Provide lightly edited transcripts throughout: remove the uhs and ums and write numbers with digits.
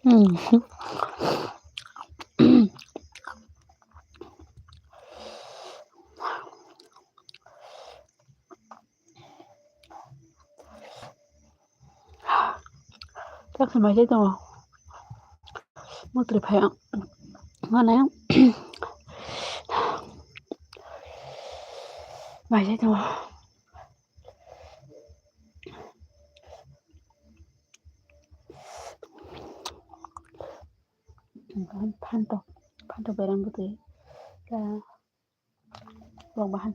음. 닭을 맛있어. 뭐들이 봐요. 하나요? 맛있어. Ikan pantok barang putih là vòng bán.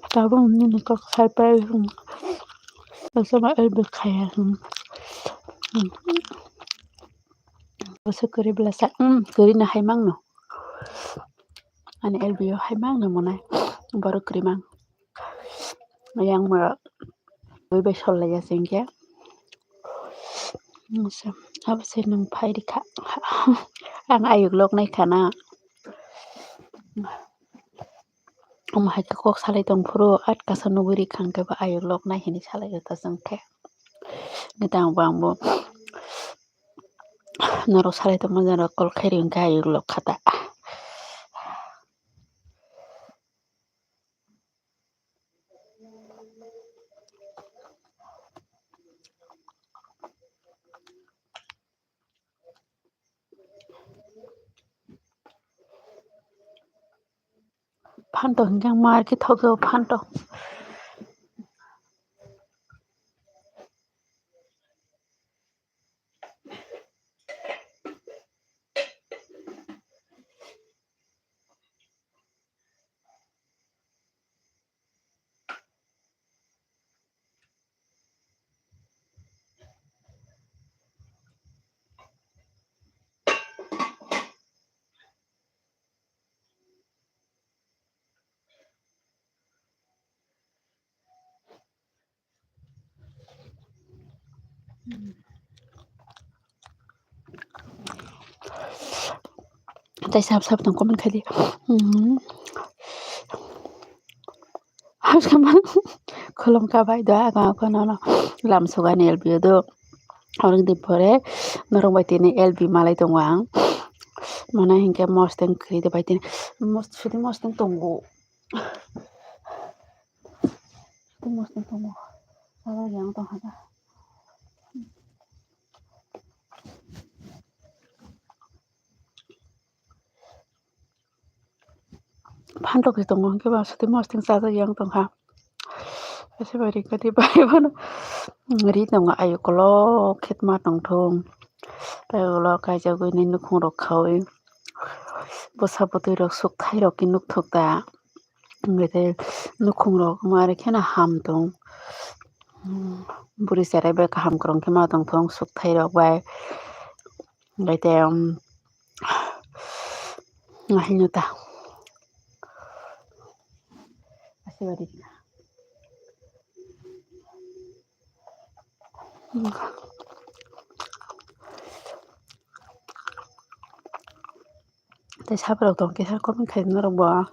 Tao không nhìn có khai bay không? Là sao mà em được khai không? Basta kuri belasa. Kuri na hay mang no. Ani elbio hay mang no mo na. Baru kuri mang. Yang mà với bây giờ là ya singya. Sa apa sih nang phai di kha. Ang ayuk lok nai khana. Hai ka kok salai tong phuro at ka sanuburi khang ka ba ayuk lok nai hini salai ta sang khe. Ngetang bang bo. Naro salai tong mo jara kol khairi ka ayuk lok khata. Phanto hinggang mar ki thogo phanto. Tại sao sao tong ko man khai di. Kolom ka bai do aga ko no lam suga ni elbio do. Orang di pore norong bai tini elbi malai tong wang. Mana hingga mosteng kri de bai tini. Mosteng tonggo. Mosteng tonggo. Salah yang tong hada. Phanto ki tong ke ba suti mosteng salah yang tong ha. Ese bari ka di bai bana. Ri tong ayu kolo khet ma tong thong. Pai lo ka jago ni nukhung rok khawi. Bosa putui rok suk thai rok ki nuk thok ta. Ngete nukhung rok mare khena ham tong. Buri sarai ba ka ham krong ke ma tong thong suk thai rok bai. Gaite ngahinuta. Ase bari. Tại sao bắt đầu tong ke sao có mình khai nó rong bo.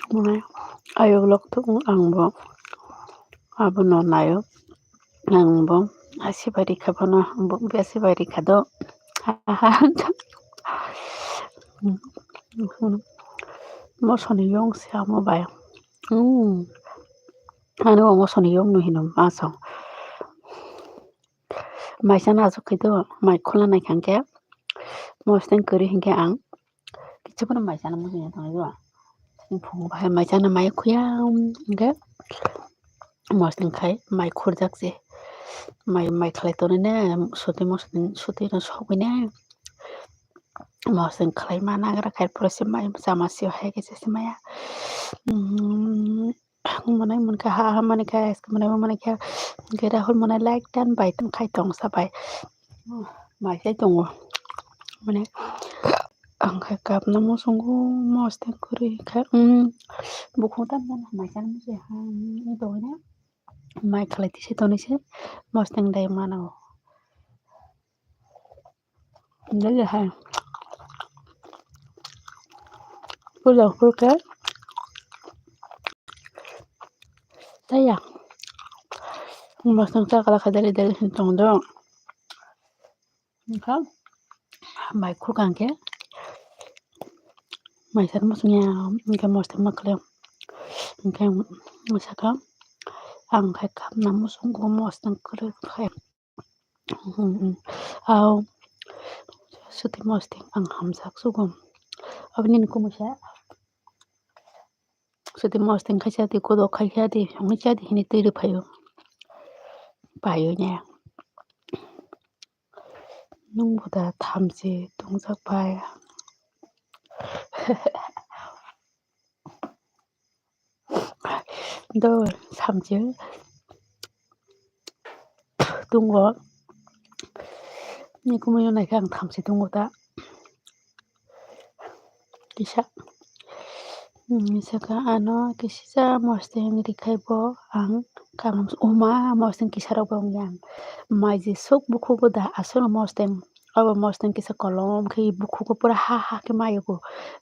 Mulai ayuk lok tu ang bo. Abu no nayo. Ang bo. Asi bari ka bana. Asi bari ka do. Mo soni yong sia mo bai. Ano mo soni yong no hinum aso. Mai sana aso kido mai khola nai khang ke. Mosteng kuri hingga ang. Kichapana mai sana mo hinya tong yo. Phung bai mai sana mai khuyam hingga. Mosteng khai mai khurjak je. Mai khalai to ne suti no sobi ne. Mosteng khalai mana gara khai prose mai sama sio hai ke se maya. मोननाय मोनखा हा मोनखाय मोननायबो मोनखाय गेराहुल मोननाय like दानबाय खायथं जाबाय माइसाय दङ माने आंखाय गाबना मोसौखौ मस्थ खुरैखाय बुखौ दाम माइसानो मोजाय दहायनो माइ खालायथिसे दनैसो मस्थ दाय मानांगौ जाहा फुजाफोरखौ जाया मस्थ जागाला दारि दारि दं ओंखाम माइखौ गांखे माइसार मोसौनिया ओंखाय मस्थ माखालायाव ओंखाय मोसाखा आंखाय खामना मोसौखौ मस्थ खोरोखाय आव सुति मस्थ आं हामजाक सुगम अब निनको मुसा सुति मस्थ खायसादि गद खायसादि हमेसादि हिनि दै रोफायो बायोने नंगौ दा थामजि दंजाबाय द थामजि दङ निखौ नायखाय आं थामसि दङ दा किसा मिसाखा आनो किसिजा मस्थ रिखायब आं गाबोन अमा मस्थ किसाराव गावनि आं माइजि सब बुखौबो दा आसल मस्थ अब मस्थ किसा कलम खै बुखौबो पूरा हा के मायो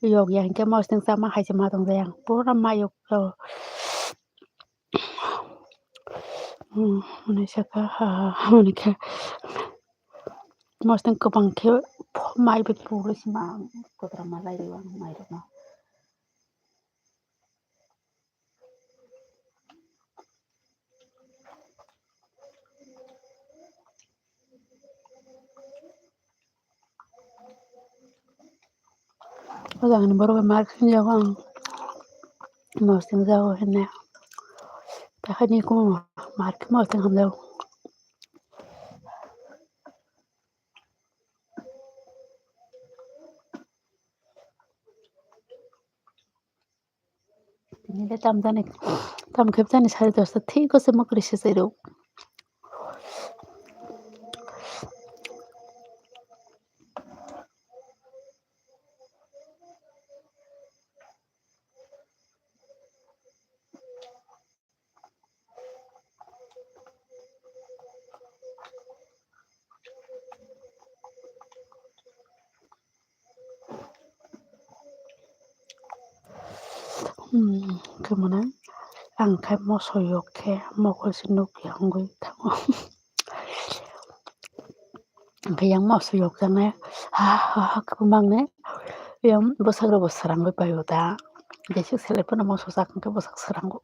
यग yang ke मस्थ जामा हाइजे मा दं जाया पूरा मायो मनिसाखा मनिखा मस्थ गोबांखे माइबो पौरसिमा गद्रा लायदों आं माइरङा मोजाङैनो बर' मार्क हिनजाव आं मस्थ जागौ होननाया दाखायनो मार्क मस्थ हामजाव बिनिफ्राय दाम खेब जानाय साराय दसथा थैखौसो मख्रिसो जेराव 그러면은 안칼 모소 이렇게 먹을 수 있게 한 거 있다고 그냥 모소 욕잖아요 그거 막네 그냥 모사로 모사란 걸 봐요 다 이제 식셀레프는 모소 작은 게 모삭스란 거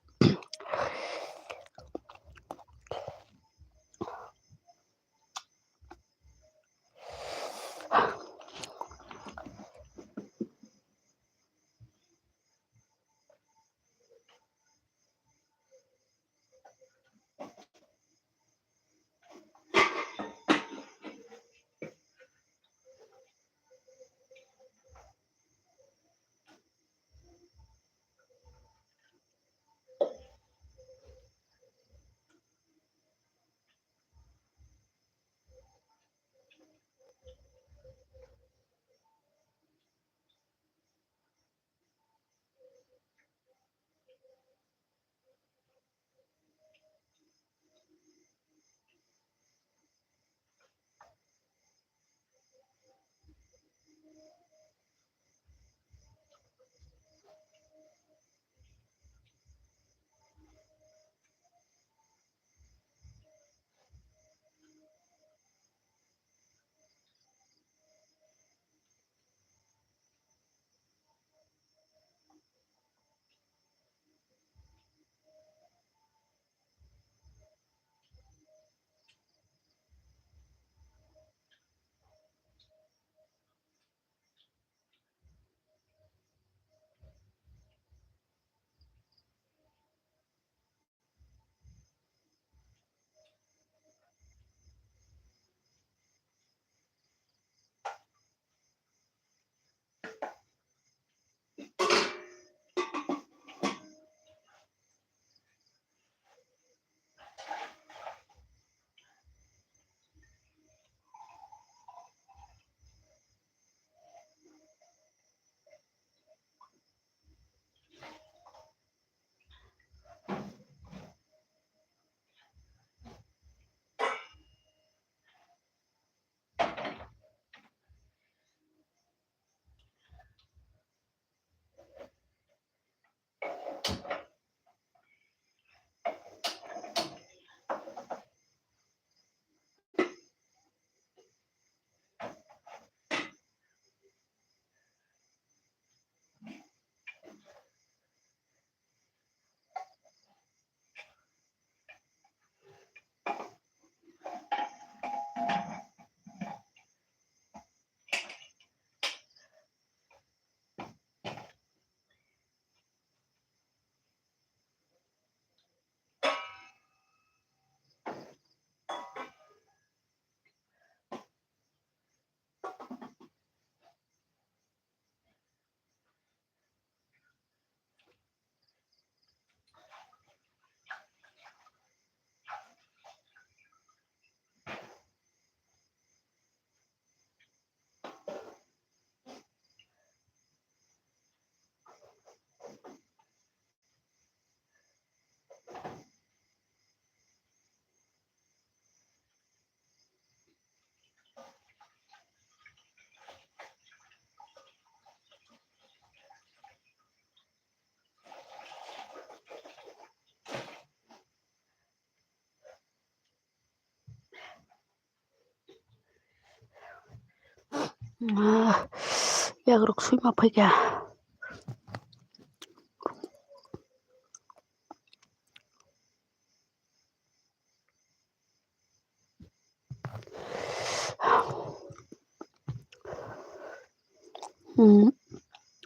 yagruk suima phaika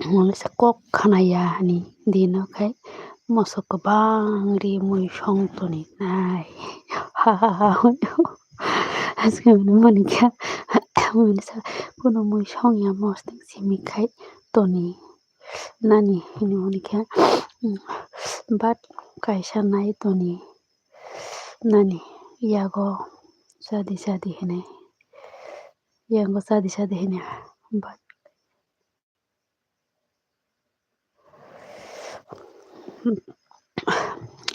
Manisa kok khanaya ni dino khai moso kabang ri mui song toni nai ha aske manikha manisa puno mui song ya mosting simi khai toni nani hini manikha bat kaisa nai toni nani yago sadi hene yango sadi hene bat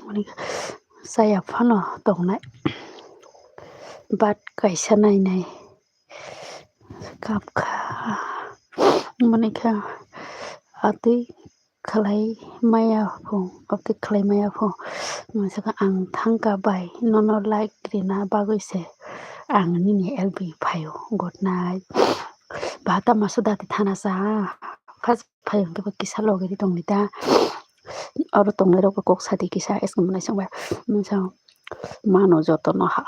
manikha saya phano tongnai bat kaisa nai kapkha manikha atui khlai maya pho masaka ang thangka bai nono like rina bagoise ang nini lb phayo good night bata masudati thana sa first phayo ke kisa logeri tongnita aro tongnai rok kok sadi kisa eskum nai sangba musang mano jotono ha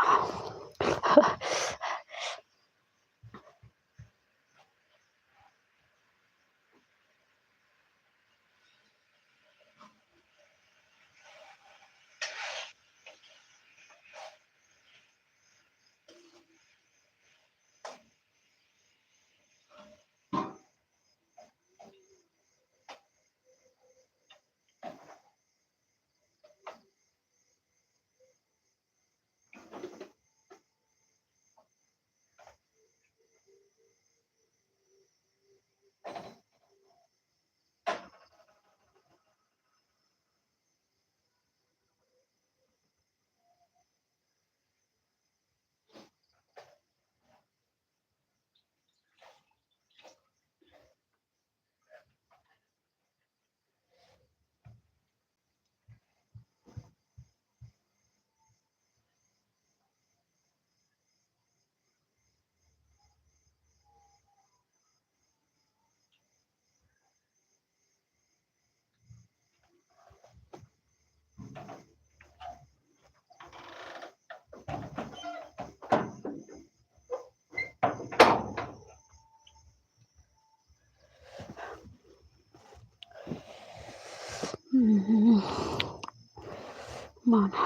mana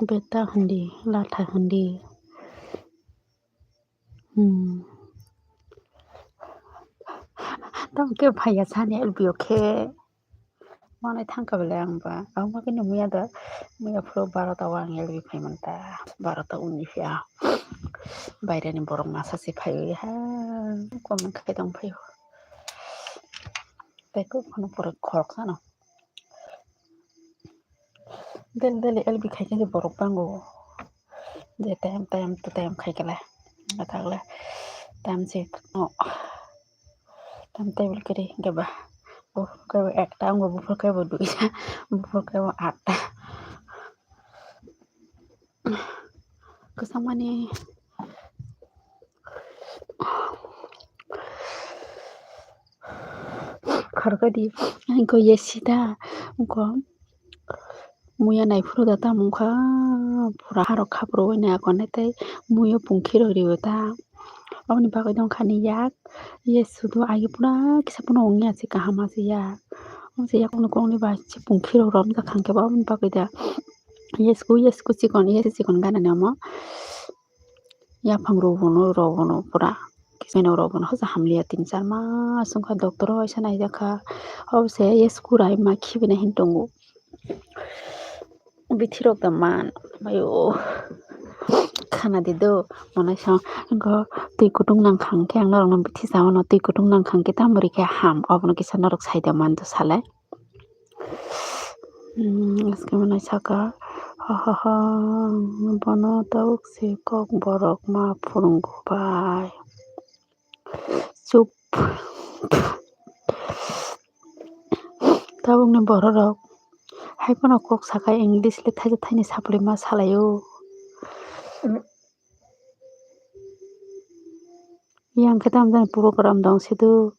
beta handi latha handi tong ke phaya sani lb okay manai thangka bele angba angma kini muya pro 12 ta wang lb phaimanta 12 ta unni phya bairani borok masa se phayo ha komen khai tong phayo teko khono pore khorok sano del lb khai ke borok bango je time to time khai kala atakla time se time table kiri gaba bukan ekta anggo bukan duisa bukan atta kesamani khargadi ko yesida ko muya nai furu data mungkha pura haro khapro na kone tai muyo pungkhiro riwata amni bagai dong khani yak yesudo agi pura kisa puno ongya si kahama si yak amse yak no kongni ba si pungkhiro rom da khangke ba amni bagai da yesku sikon gana namo ya phangro bono pura kiseno robono hosa hamliya 3-4 mas sungkha doctor hoisa nai jakha obse yesku rai ma khibina hintongo bithirok da man ayo khana dido manai sa go tui kutung nang khangke ang norok nang bithi saono tui kutung nang khangke tamori ke ham obono kisa norok saida man to salai aske manai saka ha bono tauk se kok borok ma phurunggo bai chup tabukni borok haifano kok sakai english le thaini saplima salayo yang kita amdan program dong situ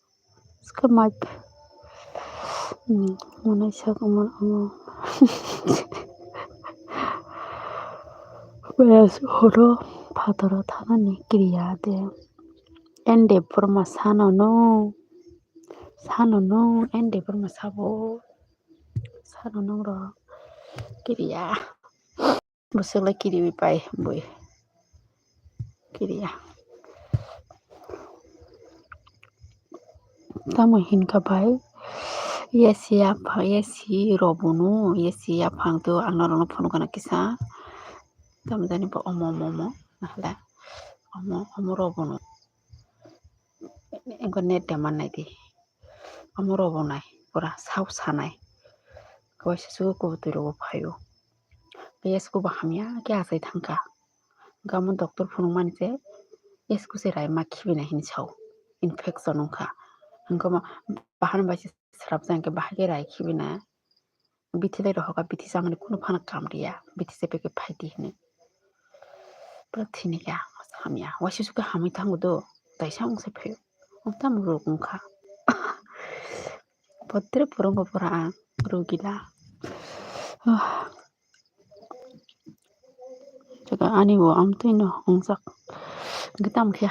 skemat mana sak beres horo padoro tanani kiriyade ende forma sanono ende forma sanono ro kiriya busela kiri pai boy kiriya tamu hin ka bai yesi robunu yesi apang tu anoro phone kana kisa tamu dani pa omo nahla omo robunu engko net daman nai di omo robunai pura sau sanai kawai su ko tiro phayo yes ko bahamya kya sai thangka gamun doctor phone manse yes ko se rai makhi na hin chau infection ka engko ma bahan ba srap jang ke bahage rai khibina बिथिलाई रहका बिथि सामने कुनो फाना काम रिया बिथि से पेके फाइटी हने प्रथिने क्या हमिया वासी सुका हामी थांगो दो ताइसांग से फे उताम रोगुंखा पत्रे पुरंगो पुरा रोगिला जगा आनी वो आमतैनो हंसाक गताम के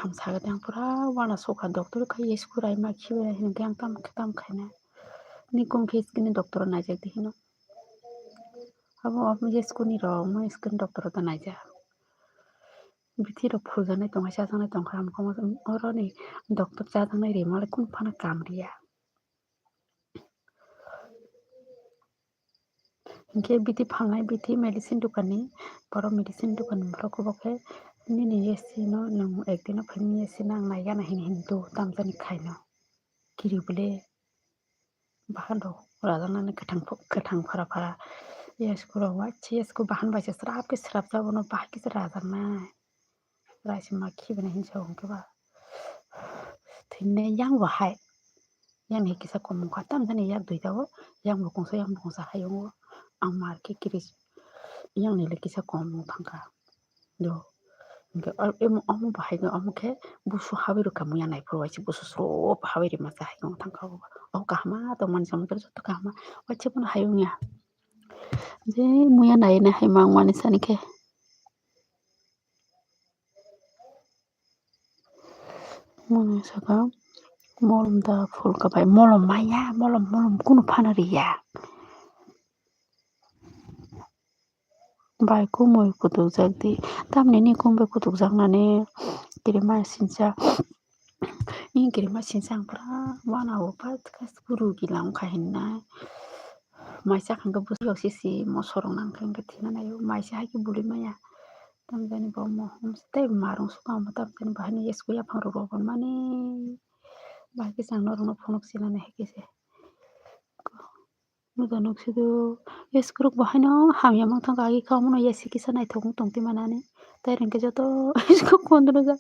हम सागा त्यां पुरा वाना सोखा डॉक्टर खाइ स्कुराइ मा खिबे हिन त्यां ताम खाइना निकुम के स्किन डॉक्टर ना जाते हिनो अब ये स्कुनी र म स्किन डॉक्टर त ना जा बिथि र फुजाने तंगा साजाने तंगा हमको और नि डॉक्टर जाजाने रे माले कुन फाना काम रिया इनके बिथि फालनाय बिथि मेडिसिन दुकाननि पर मेडिसिन दुकान फ्रको बके नि येसी न नंग एक दिन फनि येसी नां नाया ना हिन दो ताम जानि खाइनो किरिबले बाहान दो राजानाने कथां फारा यसको र वाची यसको बाहान बासे स्राप जाबनो बाकी से राजाना राइस मा खिबने हिन साउ के बा थिने yang wahai yang ni kisa ko mun khatam jani yak duitawo yang bukongsa hayo amar ke kiris yang ni le kisa ko mun thangka do ke emo amu bahai ga amu ke busu hawiru kamu ya nai pro wachi busu sro hawiri ma sa hayo thangka o kahma to man samudra to kahma wachi pun hayo nya je muya nai na hai mang mani sani ke mun saka molom da full ka bai molom maya molom kuno phana riya bai ko moi kutu jagdi tamne ni kombe kutu jangnane kirima sincha in kirima sinsang pra wana wo pat kas guru gilang khahinna maisa khangga busi sisi mo sorong nang khangga thina nayo maisa ha ki buli maya tam jani bo mo homstay marung suka mo tam jani bahani yesku ya phang ro bon mani baki sang no rong phonok sina ne hekise mudanok sido yeskruk bahano hamya mang thang agi khamuno yesi kisa nai thong tongti manane tai rengke joto isko kondro ja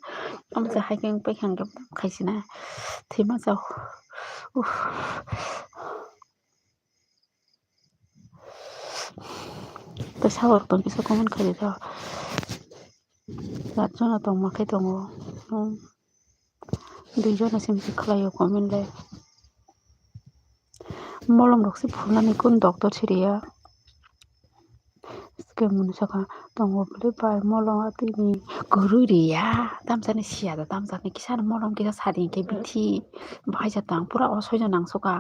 amsa haikeng pekhang gam khaisina thima jaw ta sawar tong kisa common khari ja rajona tong makai tongo duijona simsi khlayo comment le molom roksi phulani kun doctor siria kemun saka tongo bele pai molong atini guru riya tamsani sia da tamsani kisana molong kisa sadi ke bithi bhai jatang pura osoja nang soka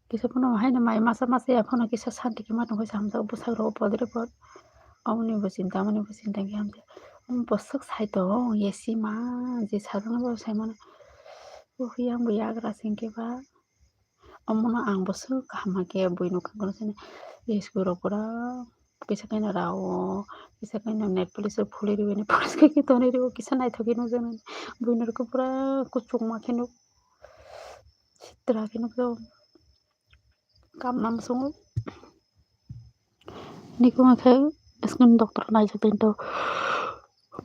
kisa puno haina mai masa ya puno kisa santi ki matong kisa hamza busagro podre pod amuni businta ki hamza bosak sai to yesi ma je sadang bo sai mana yang buyagra singke ba amuna ang bosu kahma ke buinu kangkono sene yesguro pura kisa kaina rawo kisa kaina net police phuli riwene police ke tone riwo kisa nai thoki no jana buinur ko pura kuchuk ma kheno chitra kheno ko kam nam sungu niko ma khai skun doctor nai jaten to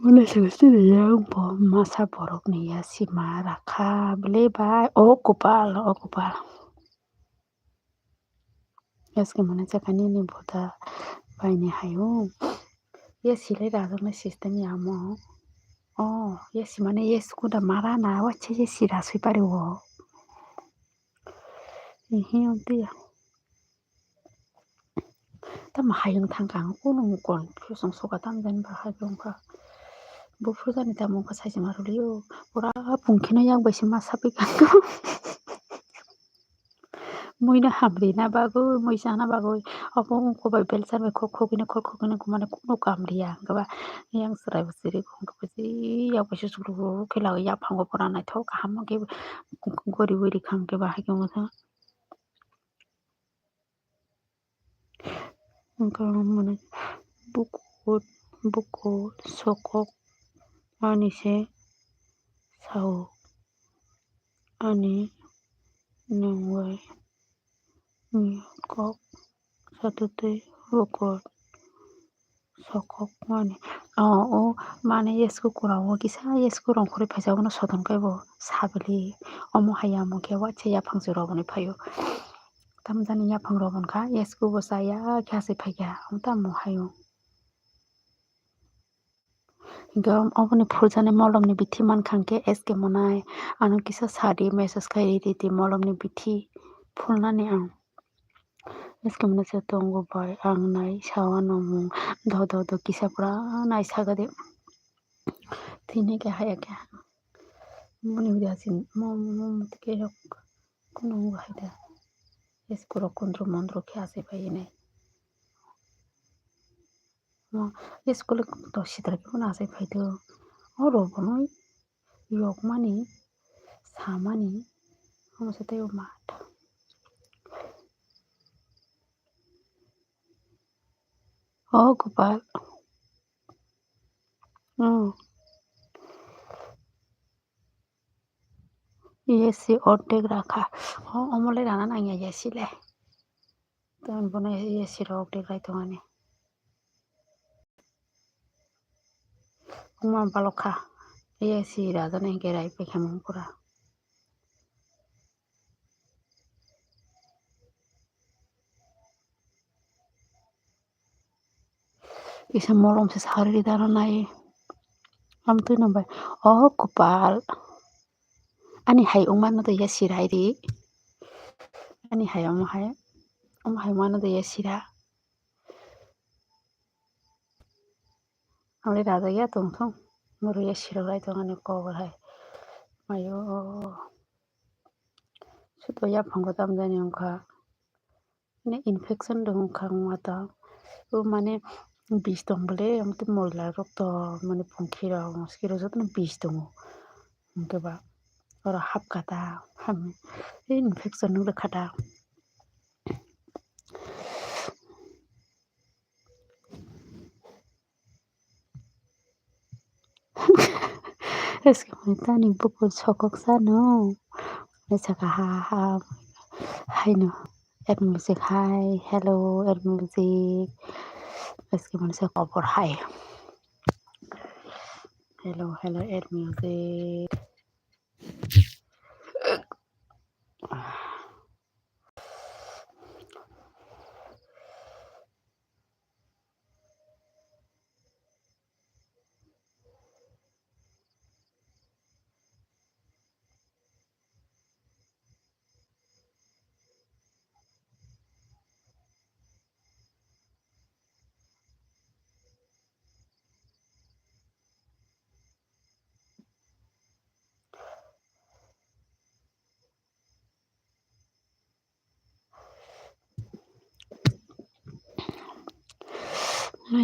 mane segesti yang po masa borok ni ya sima rakha bele bai o kupal yaske mane chakani ni bota bai ni hayo Yesi lerazana system yamo. Oh, yesi mane yes kuda marana wache yesi rasui pare wo. Ihi onti ya. Tam hayang tangkang kunung kon pyusong soka tam dan bahagong ka. Bufurani tamong ka saji marulio. Ora pungkina yang besi masapi kanto. Muina hamri na bago muisana bago apa ko ba belsan me khokina kumane kuno kamriya gaba yang serai besiri ko besi ya besi suru kela ya phango porana tho kaham ke gori gori kham ke ba ke masa mane buku sokok anise sau ani nungwai kok satute bukot sokok mane mane yesku kurang kisa yesku rong khore phaja no sodon kaibo sabli omo hayamo ke wache ya phangsu robone phayo tamjani ya phang robon kha yesku bosaya khase phaya amta mo hayo gam oboni phurjane molomni bithi man khangke eske monai anu kisa sadi message khairi riti molomni bithi phulnani ang eske mona se tongo bai ang nai sawana mung do kisa pura nai sagade thine ke haya ke moni bidasin mom ke yok kuno haida eskuro kondro mondro khase bhai eskule to sidra ke na sai phaido oro bonoi yok mani samani hamsa te mat gopal yesi ortek rakha omole rana nanya yesi le ton bone yesi ro ortek rai tongani uma balokha yesi razana ke rai pe khamung pura isa molom se sari dana nai am tu nambai gopal ani hai umman no to yesi rai ri ani hai mana to yesi ra amle raza ya tongthong muru yesi rai tongani ko hai mayo suto ya phango tam jani ongkha ne infection dong khang mata mane bish dong bole amte moila rok to mane pungkhira moskiro jotno bish dong ba ora hapkata ham infection nung khata eske tani buku sokok sano saka ha haino add music hi hello add music eske mane se kopor hi hello add music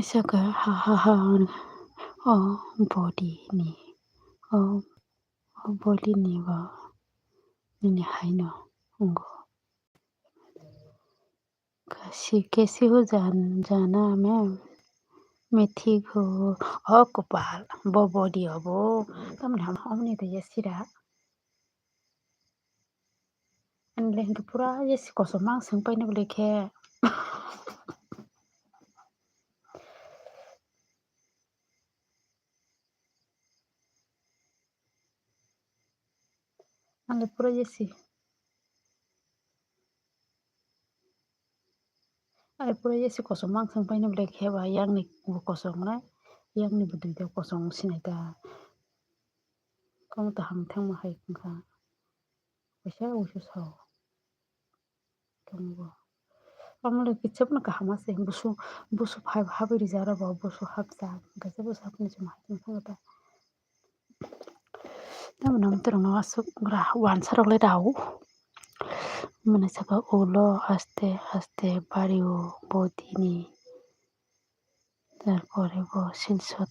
saka ha body ni body ni ba ni haino ungo कैसे हो जाना ma'am मैं ठीक हूँ गोपाल बो body हबो तमने हम हमने तो ये सिरा अनले के पूरा ये सिकोसो मांग संग पाइने बोले के अनले पूरा ये सी Ai pura yesi kosong mangsang paina black heba yang ni kosong na yang ni budui da kosong sinai ta kamu ta hang thang ma hai kha paisa usu sao kamu amle kichap na kahama se busu phai habiri jara ba busu hapsa gaja busu hapni juma hai kha ta tamna mterong no asuk gra wan sarok le dau মানে saka ulo aste aste bario bodini তারপরে Silchar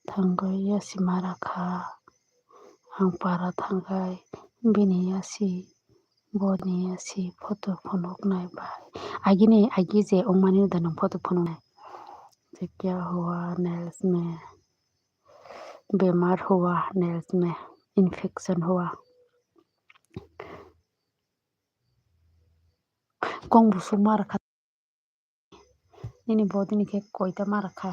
থাंगोय यासि माराखा आंपारा थांगाय bini yasi boni yasi photo phonok नायबाय आगी जे ओंमानि उदान photo phonok नाय जे क्या हुआ nails में बीमार हुआ नेल्स में इन्फेक्शन हुआ kong busu marakha nini bodini ke koita marakha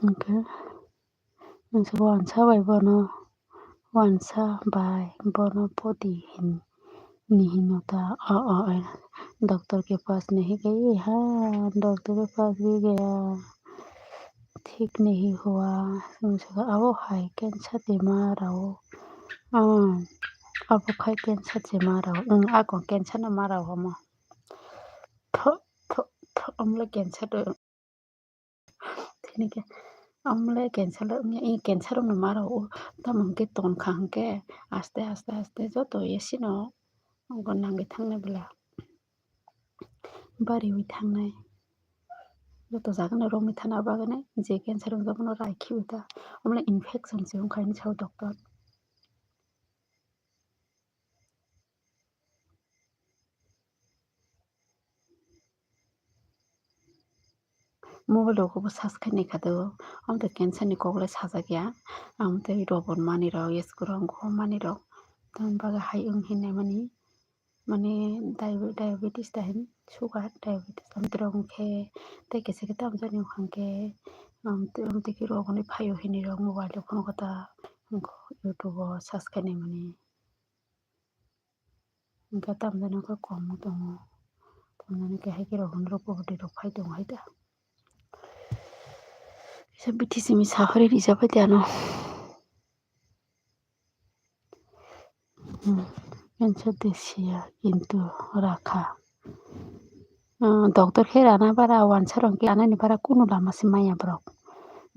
okay nsa wansa bai bono wansa bai bono podi निहिनोता डॉक्टर के पास नहीं गई हाँ डॉक्टर के पास भी गया ठीक नहीं हुआ अब हाई कैंसर बीमार आओ अब खाई कैंसर बीमार आओ आको कैंसर ना मारा हो हम हमला कैंसर ठीक है हमला कैंसर ये कैंसर ना मारा हो तब हमके तोन खांगे आस्ते आस्ते आस्ते जो तो ये सिनो हमको नांगे थांने बला बारी हुई थांने जत जागोन रमी थाना बागने जे कैंसर जाबन राखी उता हमला इन्फेक्शन से खाइनि साव डॉक्टर मोबाइल को सास खाने खादो हम तो कैंसर नि कोगले साजा गया हम तो रोबन मानि राव यस गुरंग मानि राव तन बागा हाई हिने माने डायबिटीज दाहिन सुगार डायबिटीज हम तो खे ते कैसे के तम जानि खांके हम तो कि रोगने फायो हिने राव मोबाइल फोन कता हमको यूट्यूब सास खाने माने इनका तम जानि को कम दङ तम जानि के हाई के रोगन रो पबटी रो फाय दङ हाय दा सब बिटिसि मी साखरे रिजाबाय दानो कैंसर देसिया किंतु राखा डॉक्टर के राना बारा वानसारं के आना नि बारा कुनु लामा से माया ब्रो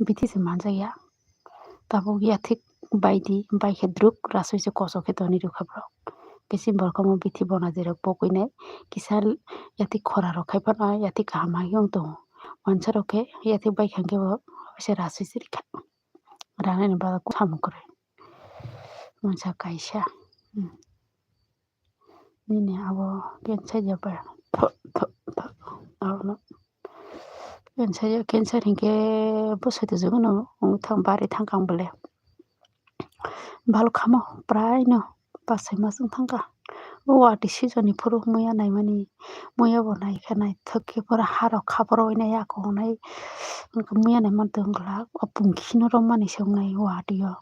बिटिसि मानजाया ताबो गया थिक बायदि बायखे द्रुक रासै से कसो के तनि रुखा ब्रो किसी बरकम बिथि बना जेर पकइने किसाल याति खरा रखाय पना याति कामा यं तो वानसारं के याति बायखांके से रासै से रिखा राना नि बारा सामु करे मनसा कायसा nini abo cancer jaba awno cancer hingke bosaito jogono thang bari thangkang bole balo khamo prai no 5-6 mas thangka wati season ni puru muya naimani muya bo naikhanai thokke pura haro khaboro ina yako nai muya naiman tongla apung khino romani songnai watiyo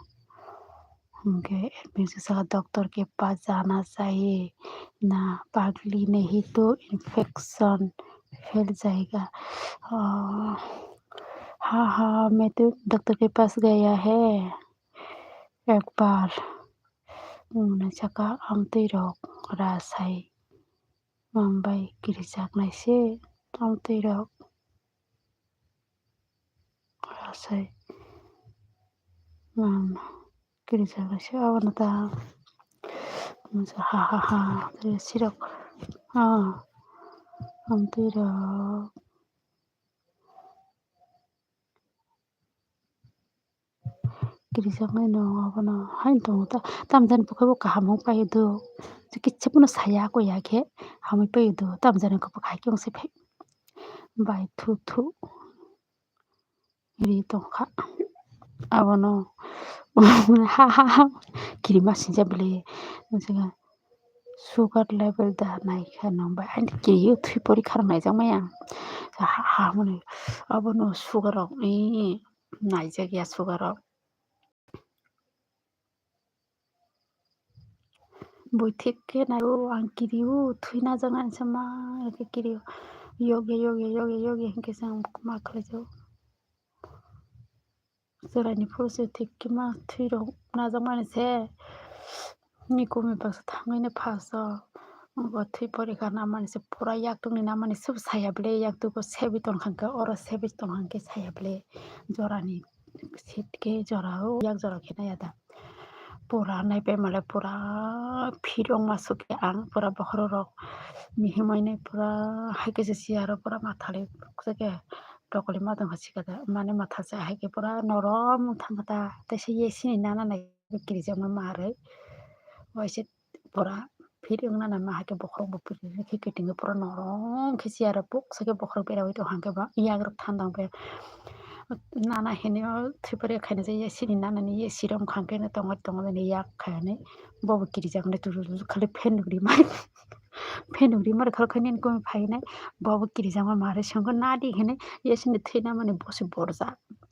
उनके admission doctor के पास जाना चाहिए ना पागली नहीं तो infection फैल जाएगा हाँ मैं तो डॉक्टर के पास गया है एक बार उन्होंने सका आमते रोग रासाई मुंबई गिरिजागनाय से आमते रोग रासाई गिरिजागनायसे आवनता ha sirok आमते रोग गिरिजागनाय no abono hain tongo tamjani pukabo kaham payo do kichapno saya ko yake hamai payo do tamjani ko pakai kyong se by tutu ritonga abono hahaha kirima sinjabile जोङो sugar level दानाय खानांबाय आं गेयो थैपरि खारनायजों माया हा माने abono sugaराव नायजा गैया sugaराव बुथिके नायो आं किरियो थैना जाना sama किरियो योगे योगे योगे योगे इनके संग मा खालायजो जोरानि फुरसे थिक्के मा थैराव नाजा मानसे निकोमे बस थांगैनो फासो थै परीक्षा ना मानसे पूरा याक्तुनि ना माने सब सायाब्ले याक्तुको सेबितन खांके और सेबितन खांके सायाब्ले जोरानि सिटके जोरा हो याक जोरा खेना यादा पूरा नायबे माले पूरा फिरं मासुके आं पूरा बखरो रok मिहिमायने पूरा हाइके सियारो पूरा माथाले जके टकली मादं हसिकदा माने माथासे हाइके पूरा नरम थांगदा तसे ये सिनि नाना नाय किरिजमा मारै वैसे पूरा फिरं नाना मा हाइके बखरो बपुर के केटिंग पूरा नरम के सियारो पुक सके बखरो बेरावै तो हांके बा याग्र थांदां बे नाना हेने थैपरे खायने जाय सिनि नाना नि ये सिरम खांके न तंग तंग ने याक खायने बबु किरिजमा तुरु खाली फेनुग्री मार फेनुग्री मार खलखने को फाइने बबु किरिजमा मारे संग नाडी हेने ये सिनि थैना माने बसे बरजा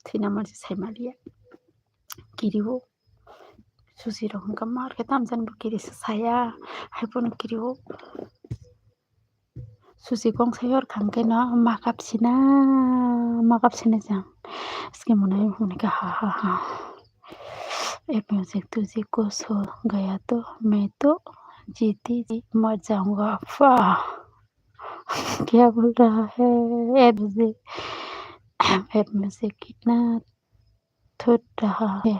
थैना माने साइमालिया किरियो सुसिरो हंका मार के तामजन किरिस साया हाइपन किरियो सुसि गंसायर खांके न माकापसिना जां इसके मुनाय होने का हा एक म्यूजिक तुझको सो गया तो मैं तो जीती जी मर जाऊंगा वाह क्या बोल रहा है ऐप म्यूजिक कितना थक रहा है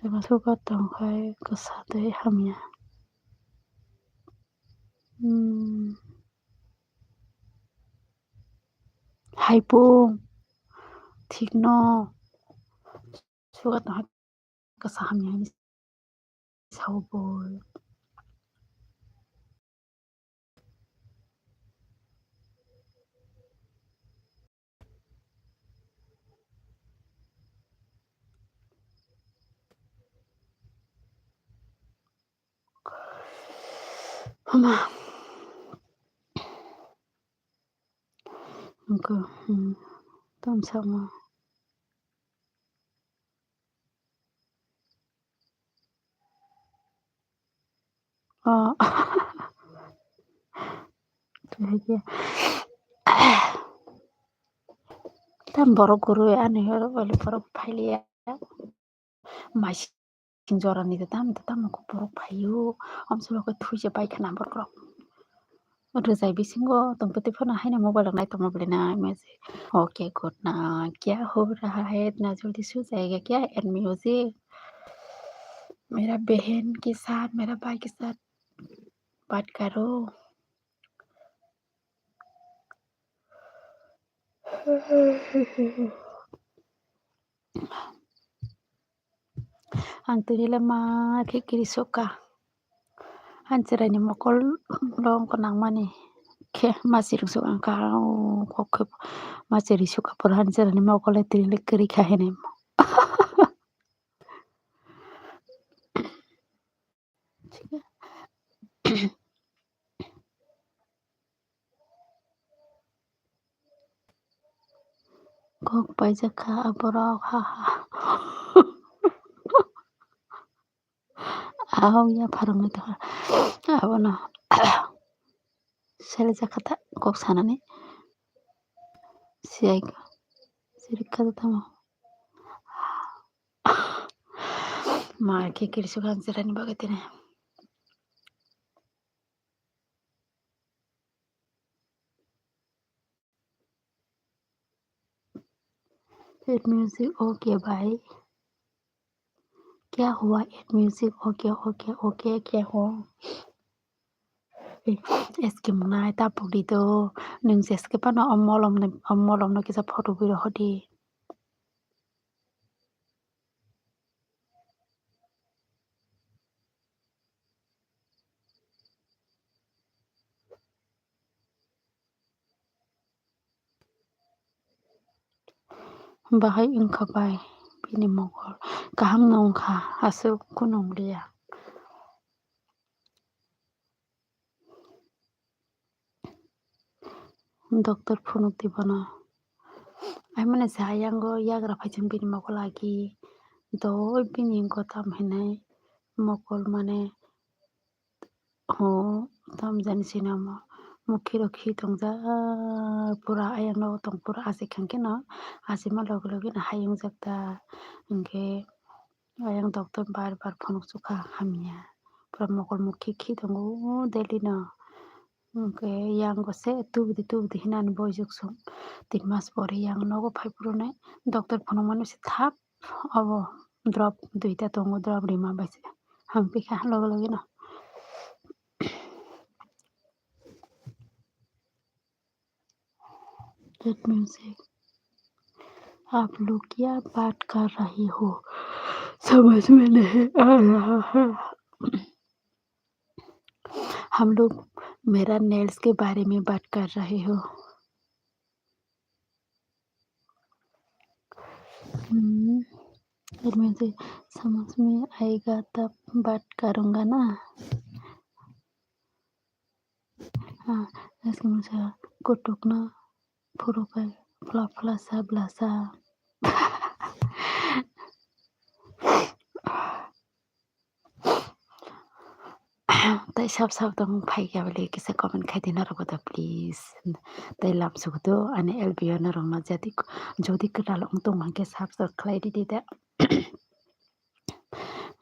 제가 속았던가에 그 사대에 하면 하이뽕 틱노 속았던 그 사하면 사오볼 어마 그 땀사마 되게 땀 버럭으로 안에 여러 걸로 버럭 팔리야 맛이 진저라니데 땀 먹고 버럭 파요 엄청나게 투이제 바이크 남버 그럼 रोजाई बिसिंगो तुमपति फोना है ना मोबाइल नाइ तो मोबाइल ना मैसे ओके गुड ना क्या हो रहा है इतना जल्दी सो जाएगा क्या एड म्यूजिक मेरा बहन के साथ मेरा भाई के साथ बात करो ang tunila ma kikiri soka ancerani mokol long konang mani ke masirung so ang kau kokep masiri suka por ancerani mokol tiri kiri kahene kok pajaka aborok ha aw ya parang itu abono selja kata kok sanane siai sirikata tama ma kikiri suka ancerani bagatene ad music okay भाई क्या हुआ add music okay क्या हुआ SK मुनाय तापुडितो नों जेसके पानो अमलमनो किसा photo बिरो हदी बाहाय ओंखारबाय बिनि महर गाहाम नंखा आसुखौ नंलिया Dokter Punuk Tibana ai mana sayanggo yagra phajang bini mokol lagi doi bini gotam hinai mokol mane ho tam jan sinama mukhi rokhi tongja pura ayang no tong pura ase khangke no ase ma log logi na hayung jakta hingke ayang doktor bar bar phonuk chukha hamya pura mokol mukhi khi tongo deli no hingke yang go se tubdi hinan boyjuk sung 3 মাস পরে yang nogo phaipurunai doctor phonok mano se thap abo drop duita tongo drop rima baise hampikha loge loge no let music आप लोग क्या बात कर रही हो समझ में नहीं आ रहा है हम लोग मेरा नेल्स के बारे में बात कर रहे हो फिर मुझे समझ में आएगा तब बात करूँगा ना हाँ इसके मुझे कुटुकना फुरुkai flasa blasa tai sab dong phai kya bale kisa comment khai dina ro ta please tai lam su to ane lbn na rong na jodi kral ong tong mang ke sab khlai di ta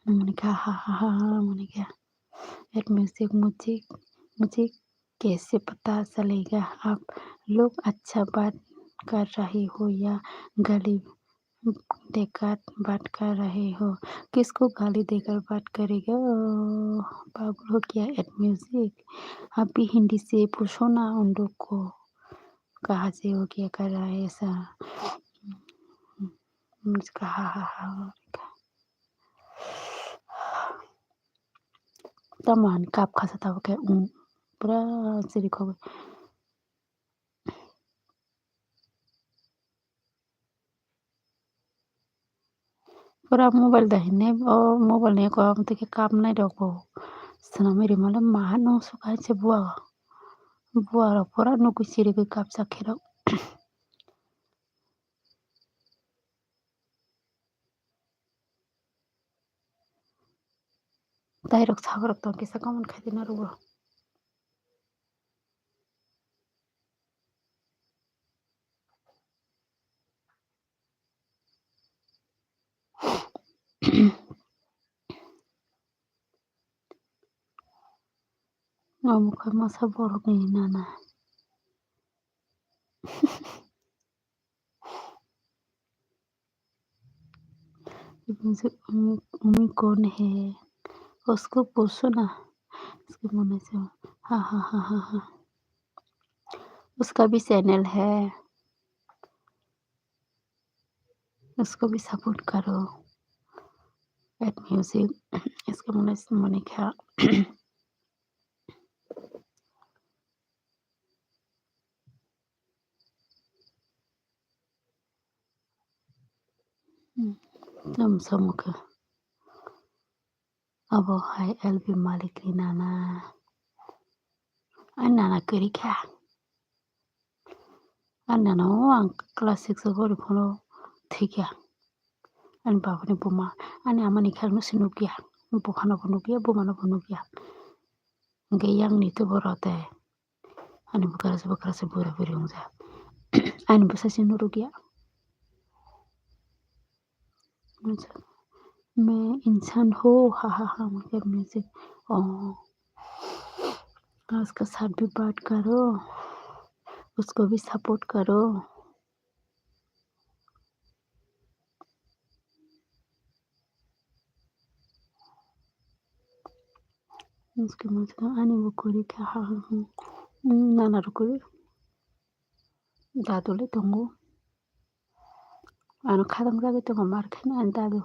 monika ha monika et music मुझे कैसे पता चलेगा आप लोग अच्छा बात कर रहे हो या गाली देकर बात कर रहे हो किसको गाली देकर बात करेगा पागल हो क्या एट म्यूजिक आप भी हिंदी से पूछो ना उन लोग को कहाँ से हो क्या कर रहा है ऐसा मुझे कहा taman kap khasa tahu kayak pura jadi kau pura mobile dah ini mobile ni kau am teke kap nai dok bo senamiri malam mahan no suka aja buah pura nuku siri ke kap sakira tai rok sagrok to kisa kaman khai dina rubo Muka masa borok ni nana मुझे उम्मी कौन है उसको पूछो ना उसके मुंह से हाँ उसका भी चैनल है उसको भी सपोर्ट करो एट म्यूजिक इसके मुंह से मोनिका तुम समूह अब हाय एलबी मालिक नाना नाना करी क्या नाना आं क्लास 6 गरी फोनो थी क्या अनि बाबुनि बुमा अनि आमानि खानु सिनुकिया बुखानो बुनुकिया बुमानो बुनुकिया गैयांग नी तो बरते अनि बकरा से बुरा बुरी होंगे अनि बसा सिनुरुकिया मैं इंसान हो हा मुझे म्यूजिक उसका साथ भी बात करो उसको भी सपोर्ट करो उसके मुझे अनि वो कोरी क्या नाना रुकोरी दादुले तंगो ano kadang lagi tu ngamar kena anda tu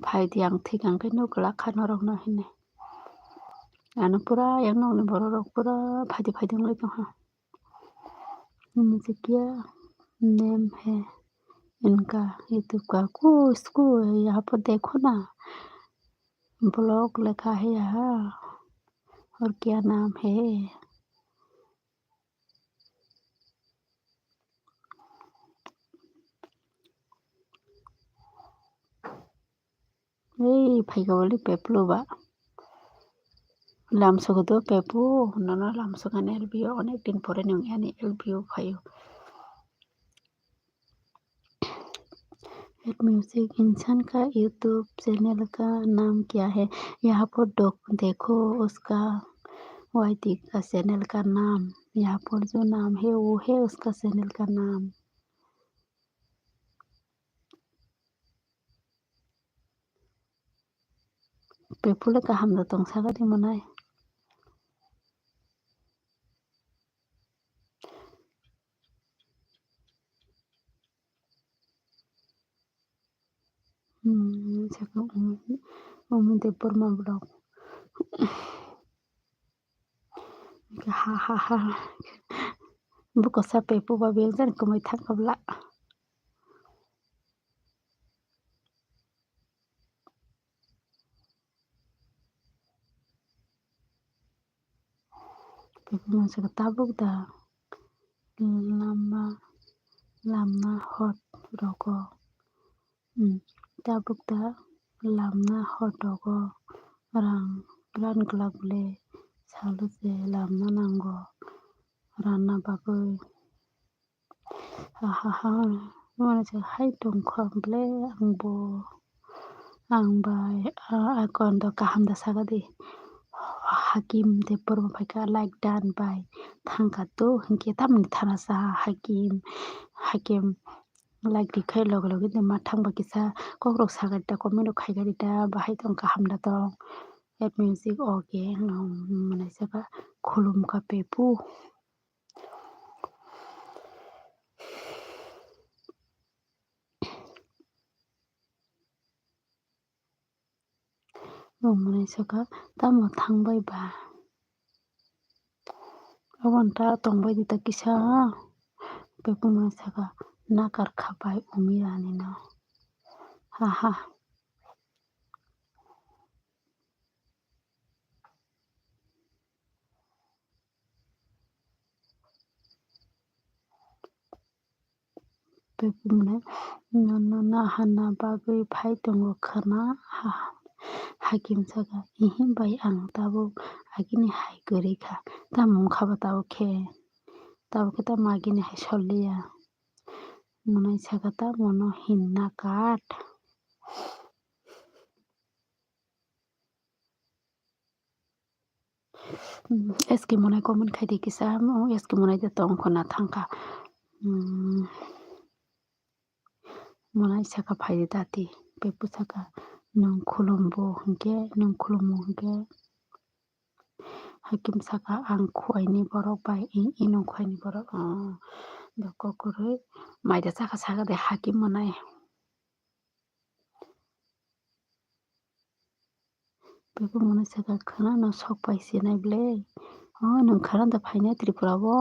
phai tiang thi kang ke no kala khano rok no hine ano pura yang no ne boro rok pura phai dong le to ha मुझे क्या name है इनका YouTube का कुछ यहाँ पर देखो ना, ब्लॉग लिखा है यहाँ और क्या नाम है, फाइगोली पेपलुबा लामसोगो पेपू नोना लामसोगाने एलबियो अनेक दिन परे नों यानी एलबियो फायो हेड म्यूजिक इंसान का यूट्यूब चैनल का नाम क्या है, यहाँ पर देखो उसका वाईटी का चैनल का नाम, यहाँ पर जो नाम है वो है उसका चैनल का नाम। पेपुले का हम तो सागा दी मनाए umum tepur ma blog ha ha ha buko sa pepu ba beljan kumai thakabla pepu ma sa tabuk da lama lamna hot rogo tabuk da lamna hot rogo rang ran glagle salu se lamna nango rana bagoi ha ha ha mana sa hai tong khamble angbai akon do kaham da sagadi hakim de porma phaka like dan bai thangka to hingke tamni thana sa hakim like dikhai log de ma thangba kisa kokrok sagar da comment khaigari da bahai tong kaham da tong app music oge no mane saka khulum ka pepu mane saka tamo thangbai ba awanta tongbai dita kisa pepu mane saka nakar khabai umirani no ha ha pepu mane na hana bagui phai tongo khana hakim saka ihi bai ang tabo agini hai gori kha tamung khaba tabo khe magini hai solliya munai saka ta mono hinna kat eski monai comment khai kisa eski monai de tong khona thangka monai saka phai dati pepu saka nong khulumbo hingke hakim saka ang khuaini borok bai inong khuaini borok doko kurui maida saka de hakim monai pepu monai saka khana no sok pai sinai ble nong khana da phainai tripura bo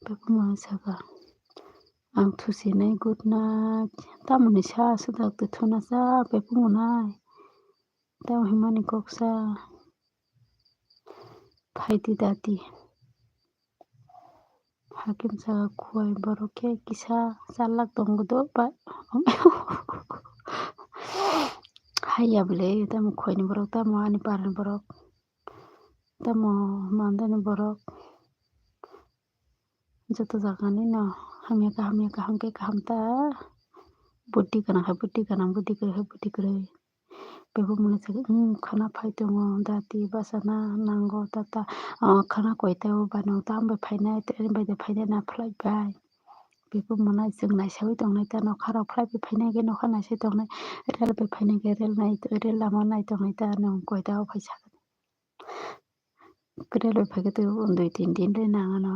pepu monai saka ang thusinai good night tamoni sa sudak tu thuna sa pepu monai tam himani koksa phaiti dati hakim saka khuai borok kisa salak tongo do ba haya ble tam khuaini borok tam ani parni borok tam mandani borok joto jagani no hamya kaham ta buddhi kore pepu mone saka khana phai tongo dati basana nango tata khana koita bano tambai phainai bai de phainai na phlai bai pepu mona jeng naisawai tongnai ta nokharok phlai phainai ge nokha naisai tongnai rel bai phainai ge rel lama nai tongnai ta nong koita phaisa rel bai phaiga to 2-3 din le nangano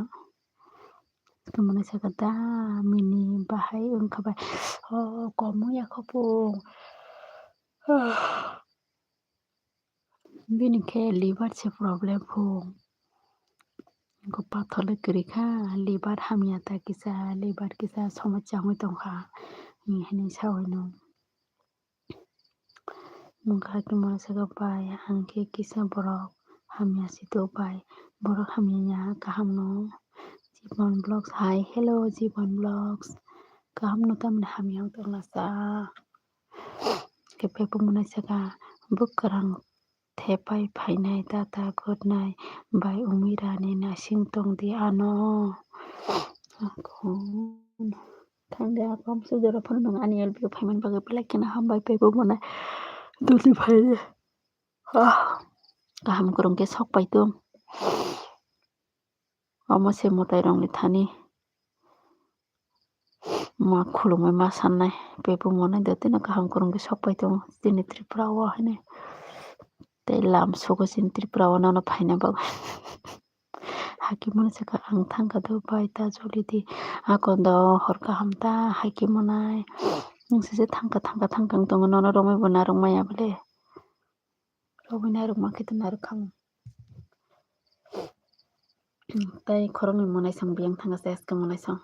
Kemana kata mini bahay kabay komo ya kapung bini ke liver se problem phung ko pathole krika liver hamya ta kisa liver kisa समस्या hui tongkha hini sawaino mungkha kemana bai angke kisa borok hamya situ bai borok hamya kaham no Jibon blogs hi hello Jibon blogs kaham no tamne hamya tongna sa kepe pumunai saka bukrang thepai phainai tata godnai bai umirani na singtong di ano akon thangga akam sujara phun nang aniel bi phaiman bagai pelak kena hambai pe pumunai duli phaile kaham kurung ke sok pai tum amo se motai rong ni thani ma khulumai ma sannai pe pumunai datina kaham kurung ke sok pai tum tini tripura wa hine tei lam sugo sin tripura wa nana phaina bagai hakimuna saka ang thangka do bai ta joli di akondo horka hamta hakimunai nungsese thangka tongo nono romai bo narong maya bole romai narong ma kita narong kham tai khorong ni monai sang biang thanga ses ka monai sang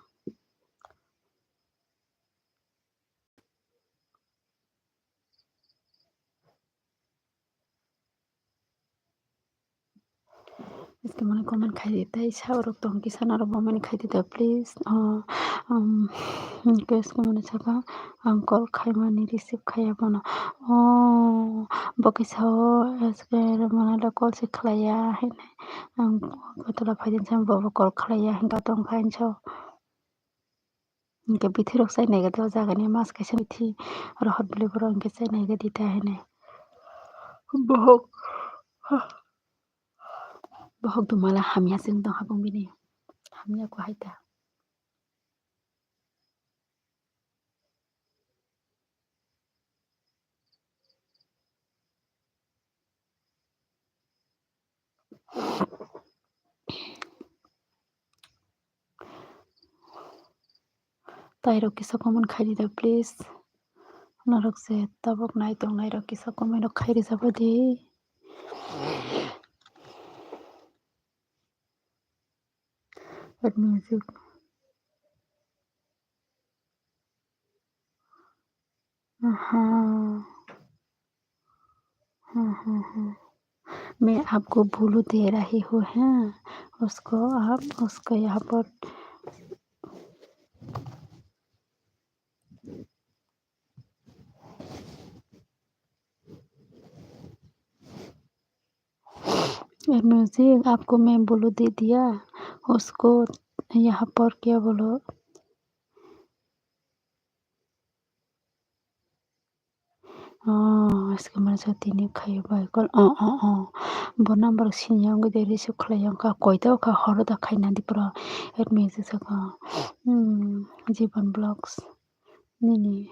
इसके मन comment खाई देता है इच्छा और तो हम किसान और मन खाई देता है प्लीज इसके मन सका अंकल खाई मानी रिसीव खाया बना बकिसा इसके मन ला कॉल से खलाया है कतला फाइदें से बाबा कॉल खलाया है तो हम खाइन छो इनके बिथी रोक साइ नहीं गया जागा नहीं मास्क कैसे बिथी और हट बले बरो इनके साइ नहीं गया देता है ने बहुत बहुत तुम्हारा हमिया सिंह तो हाँ बंगी हमिया को हाइता ताइरो किसा कमन खाई दी प्लीज नरक से तबक नाई तो नाई रख किसा कमन खाई दी सब दी म्यूजिक हाँ मैं आपको भूलू दे रही हूँ हैं उसको आप उसको यहाँ पर म्यूजिक आपको मैं बोलो दे दिया उसको यहाँ पर क्या बोलो इसके मन से तीन खाई बाइकल बना बर सिंयांग दे रिसु खलायंग का कोइता का हरदा खाई ना दी परा एट म्यूजिक सका जीवन ब्लॉग्स नीनी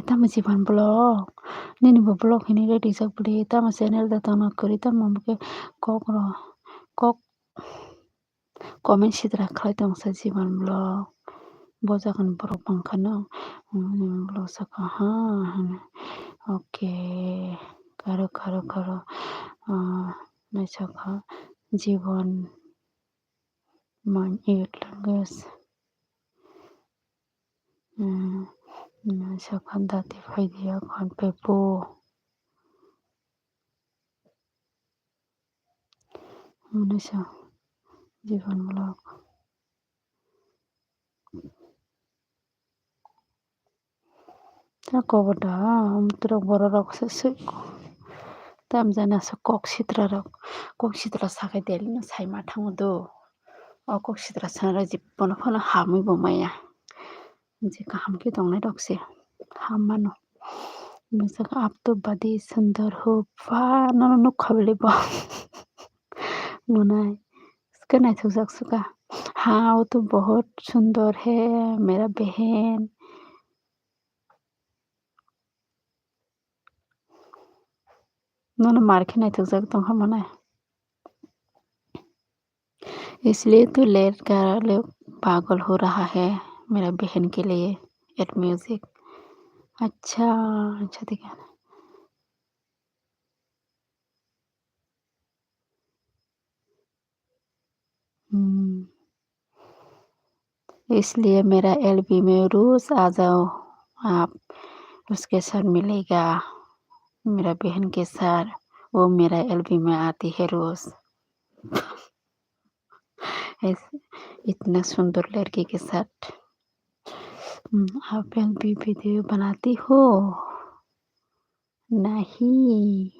tama जीवन ब्लॉग नीनी वो ब्लॉग हिनी रेडी सब बड़ी tama चैनल दा तना करी tama मुके कोकरो कोक कमेंट सिद्रा खाई तंग सा जीवन ब्लॉग बोजागन बरो पंखनो ब्लॉग सका हाँ ओके करो मैं सका जीवन man eat langus सका दाती फाई दिया खान पे पो मनुष्य जीवन ब्लॉग ता कोबटा उतरो बरो रख से tam jana sa kok sitra sakai deli no sai ma thango do kok sitra sanra jippono phono hamui bo maya je kaham ke tongnai rokse hammano misaka आप तो बड़ी सुंदर हो वाह ननो खबले बा मुनाई इसका नहीं थक सकता हाँ वो तो बहुत सुंदर है मेरा बहन ननो मार के नहीं थक सकता हम मनाई इसलिए तो लेट का लोग पागल हो रहा है मेरा बहन के लिए एड म्यूज़िक। अच्छा, अच्छा ठीक है। हुँ, इसलिए मेरा एलबी में रोज़ आ जाओ आप, उसके साथ मिलेगा, मेरा बहन के साथ, वो मेरा एलबी में आती है रोज़। ऐस इतना सुंदर लड़के के साथ। आप एलबी वीडियो बनाती हो? नहीं।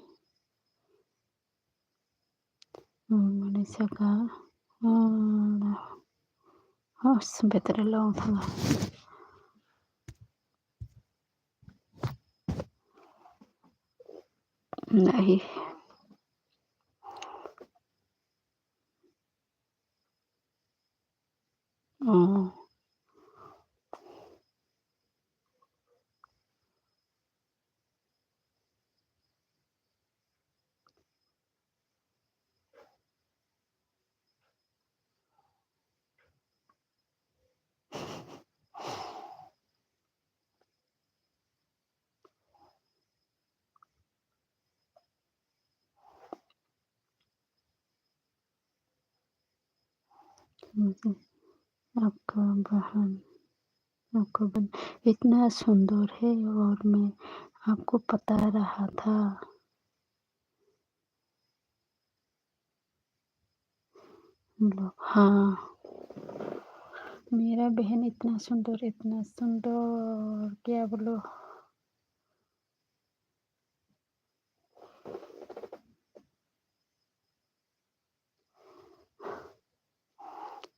मनीषा का better long था। नहीं। ओह! मुझे आपका बहन आपका बहन इतना सुंदर है और मैं आपको बता रहा था। लोग हाँ, मेरा बहन इतना सुंदर क्या बोलूँ?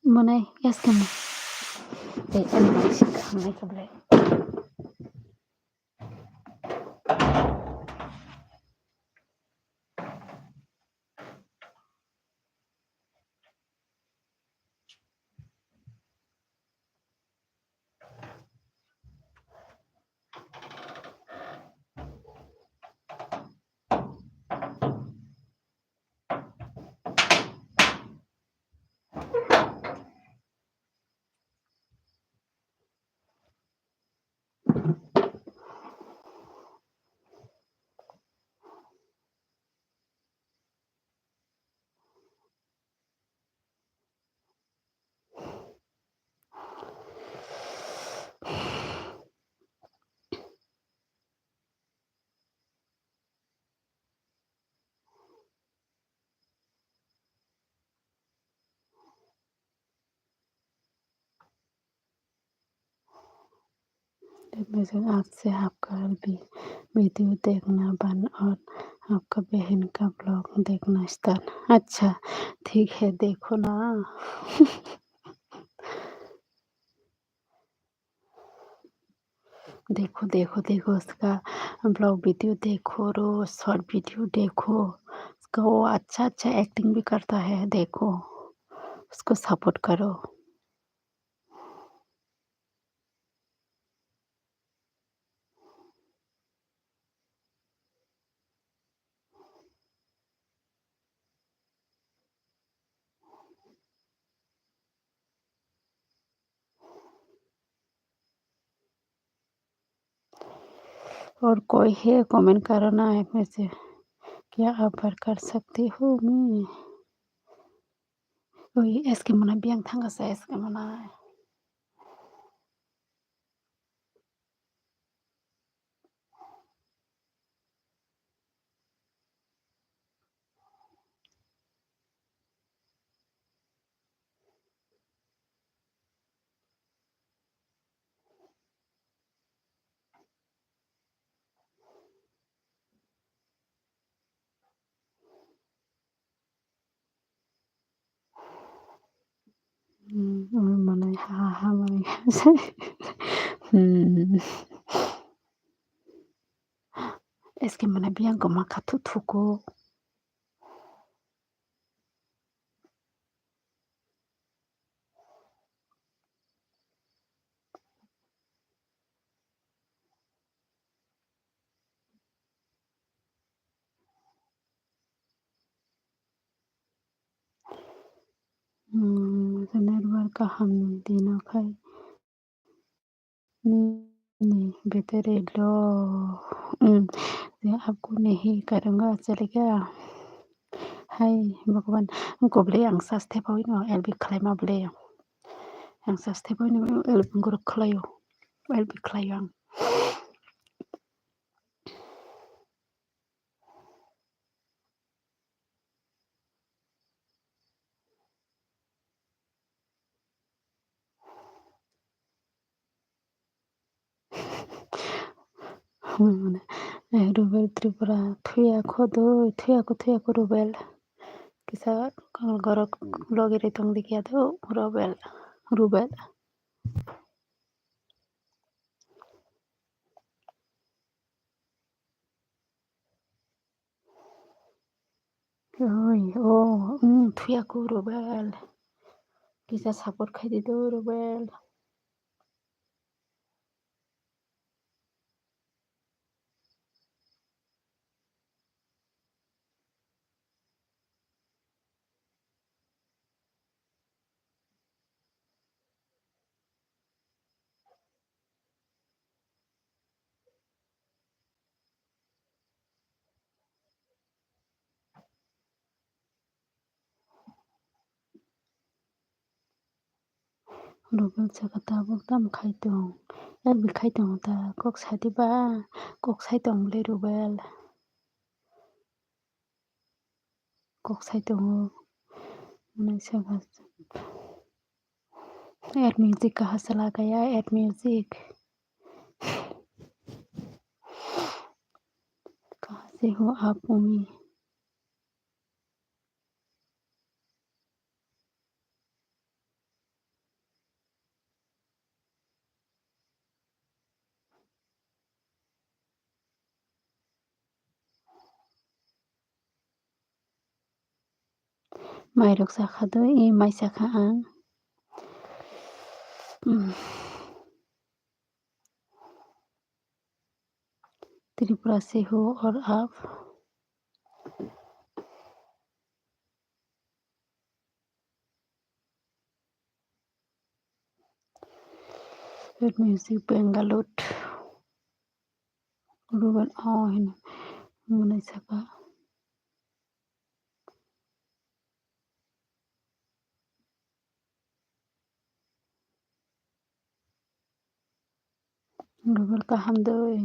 Mana yaskama mai kabla मुझे आज से आपका भी वीडियो देखना बंद और आपका बहन का ब्लॉग देखना स्टार्ट। अच्छा, ठीक है देखो ना। देखो, देखो, देखो उसका ब्लॉग वीडियो देखो, रोज़ शॉर्ट वीडियो देखो। उसका वो अच्छा-अच्छा एक्टिंग भी करता है देखो, उसको सपोर्ट करो। और कोई है कमेंट करो ना ऐप में से, क्या आप बात कर सकती हो मैं? Uy, es que muna biang thanga sa es que muna muna ha ha muna hmm, es que muna biang ko makathutu ko Senerbar kaham dinakai ni betere lo आपको नहीं करूँगा चलेगा hai भगवान goble yang saste pawino elbi khlaima ble yang saste pawino elbi ngor khlayo elbi khlayang rubel tripura thuya ko rubel kisa gorok logere tong dikia do rubel oi thuya ko rubel kisa support khai di do rubel rubel sakata buktam khai tong elbi khai tong ta kok sadi ba kok sai tong ble rubel kok sai tong Malaysia add music कहाँ चला गया add music कहाँ से हो आप उमी माइरक साखादो ई माइ साखा आं त्रिपुरा से हो और आप ऐड म्यूजिक बेंगालुर रुबल हिन मुनै साखा rouble kaham doi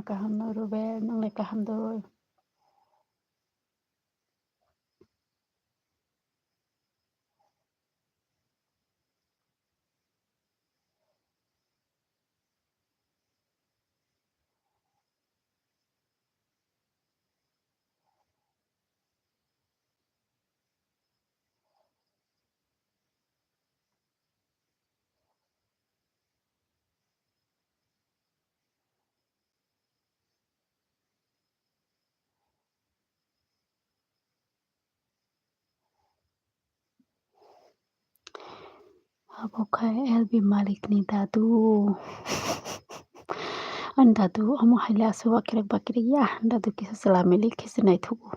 kaham no rubel nang kaham doi abokai elbi malik ni dadu an dadu amo haila suwa kirek bakiri ya dadu kisa selameli kisa nai thubu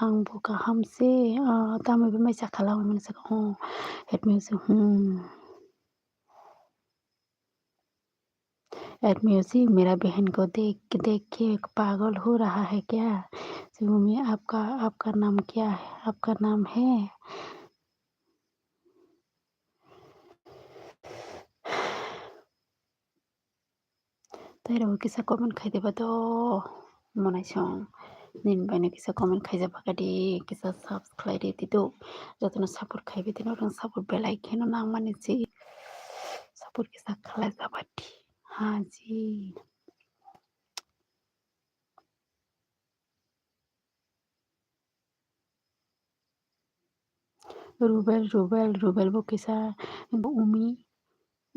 ang buka hamse tamai be mai sakhala मन सक add music add music मेरा बहन को देख देख के पागल हो रहा है क्या सुमी आपका नाम क्या है आपका नाम है तेरा किसा कमेंट खाई देबा तो मनाइ सं nin baina kisa comment khaija bakadi kisa subscribe di do jotona support khaibe dino rang support bell icon na mane ji support kisa khala jabati ha ji rubel bo kisa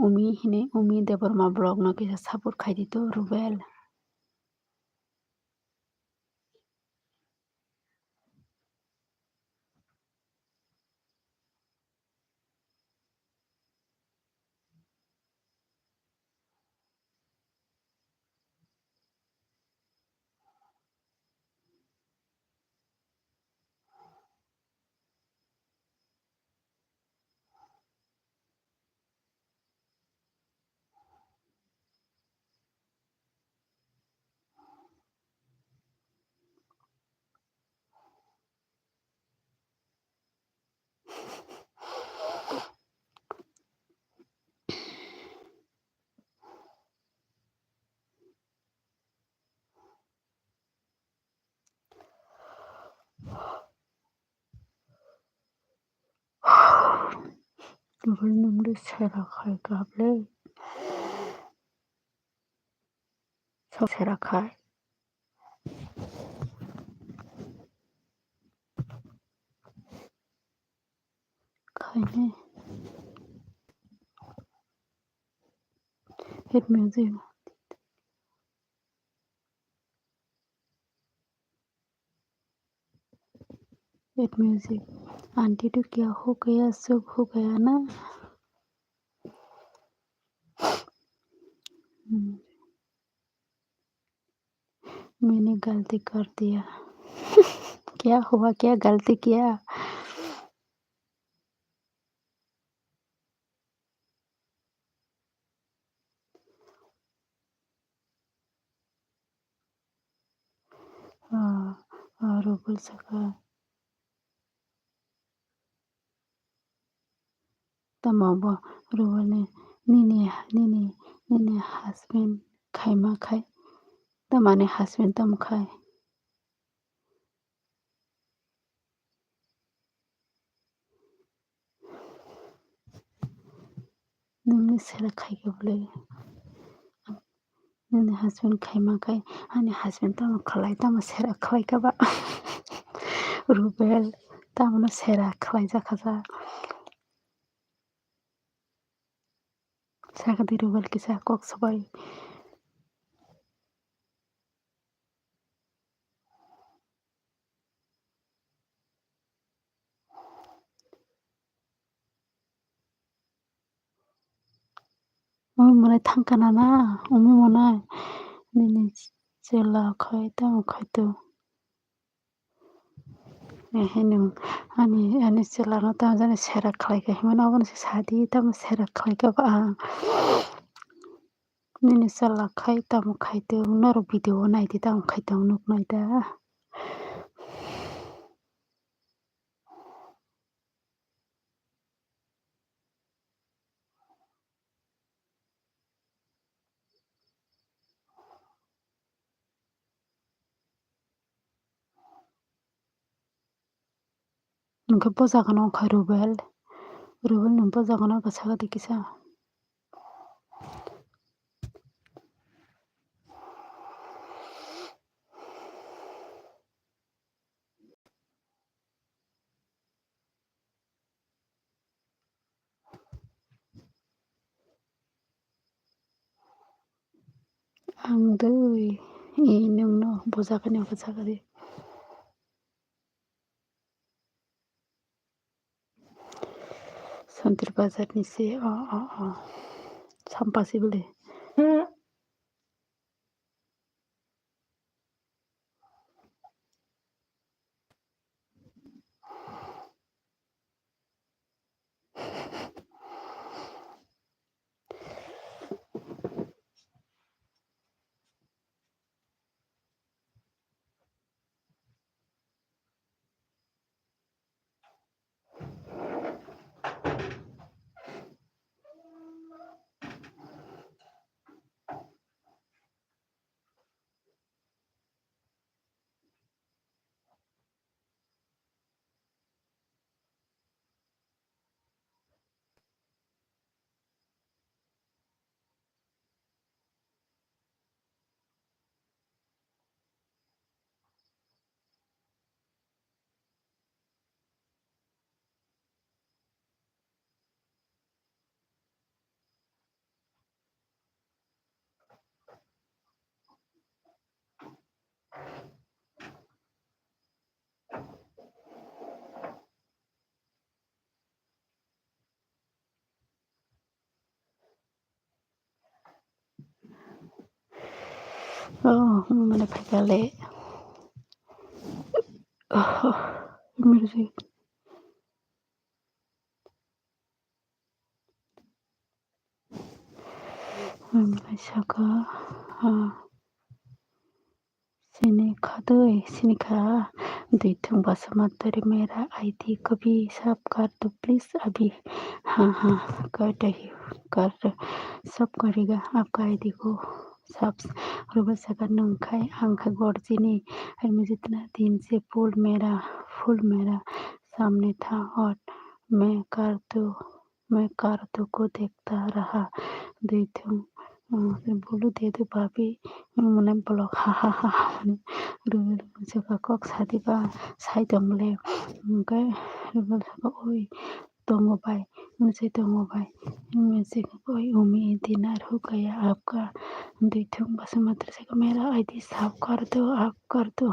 umi hine umi deborma blog no kisa support khai di to rubel Guvernumde serakhay gabley. Serakhay. Khayne. Hit music. Hit music. Aunty तो क्या हो गया सब हो गया ना मैंने गलती कर दिया क्या हुआ क्या गलती किया और बोल सका तमाबो रुबलने निने हस्बेंड खाय मा खाय तमाने हस्बेंड तम खाय नोंनि सेरा खायगे बोले नोंनि हस्बेंड खाय मा खाय आंनि हस्बेंड तम खालाय तम सेरा खाय गाबा रुबेल तमनो सेरा खाय जाखाजा सागदी रुबेल किसा कक सबाय मने थांकाना ना उमु मना निने जेला खाय तम खाय तो हेनु ani celana ta jane serak khlai ka himana abon se sadi tam serak khlai ka ba nini sala khai tam khai te nor video nai ti tam khai tam nuk nai da nungke poja kono khai rubel nung poja kono ka saga dikisa ang doi nung no poja kono ka saga di Santir bazar ni se sampasi bole mana phagale music mana saka सिनिखा दैथुं Basumatary मेरा ID कभी सब कर दो please अभी। हाँ हाँ कर सब करेगा आपका आईडी को सब रुबल सकर नंखाई आंखा गोरजीनी और मुझे इतना दिन से फूल मेरा सामने था और मैं कर दो को देखता रहा दैथुं बोलू दे दो भाभी मने ब्लॉग हा रुबेल सका कक सादिबा साइदमले ओमफ्राय रुबेल सका ओइ दंबाय मुझे दंबाय मुझे ओइ उम्मी डिनर हो गया आपका दैथुं बसुमतारी से मेरा आईडी साफ कर दो आप कर दो।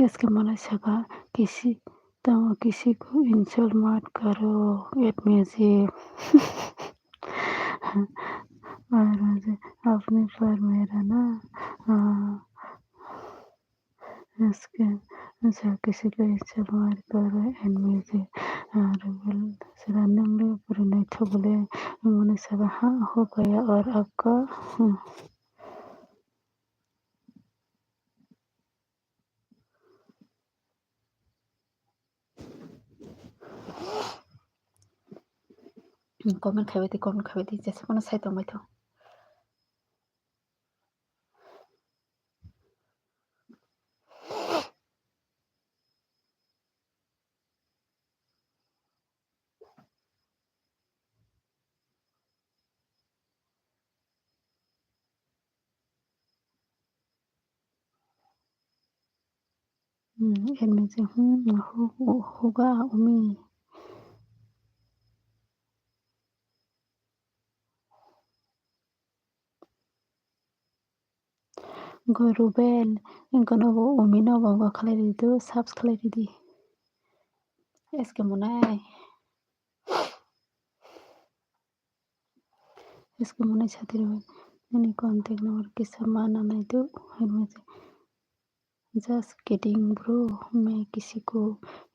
इसके मन सका किसी को इंसल्ट मत करो एट म्यूजिक और मुझे अपने पर मेरा ना इसके अच्छा किसी को इंसल्ट मत करो एट म्यूजिक रुबेल सरानंग पूरे नहीं था बोले मैंने सका हाँ हो गया और आपका कमेंट खाबे थी जैसे कोनो साइड में तो एट म्यूजिक होगा उम्मीद Ruben inkonogo uminogo khalerido subs khaleridi eske munai chatir nani contact number के समान नहीं दो जस्ट किडिंग ब्रो मैं किसी को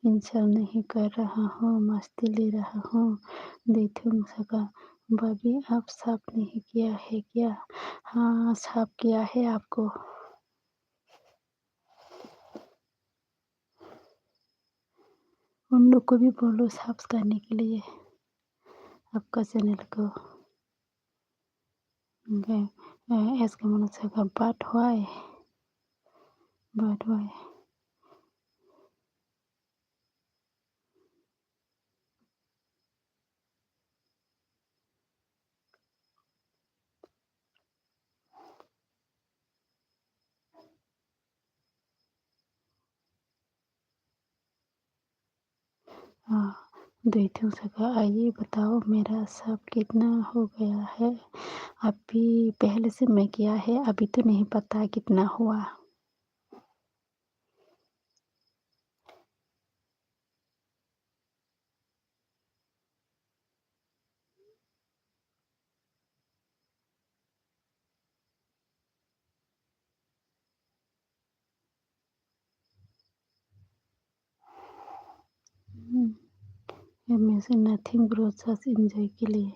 इंसल्ट नहीं कर रहा हूँ मस्ती ले रहा हूँ दैथुं सका भाभी आप साफ नहीं किया है क्या हाँ साफ किया है आपको उन लोग को भी बोलो साफ करने के लिए आपका चैनल को इसके मन सका बाट हुआ दैथुं सका आइए बताओ मेरा सब कितना हो गया है अभी पहले से मैं किया है अभी तो नहीं पता कितना हुआ में से नथिंग प्रोसेस एंजॉय के लिए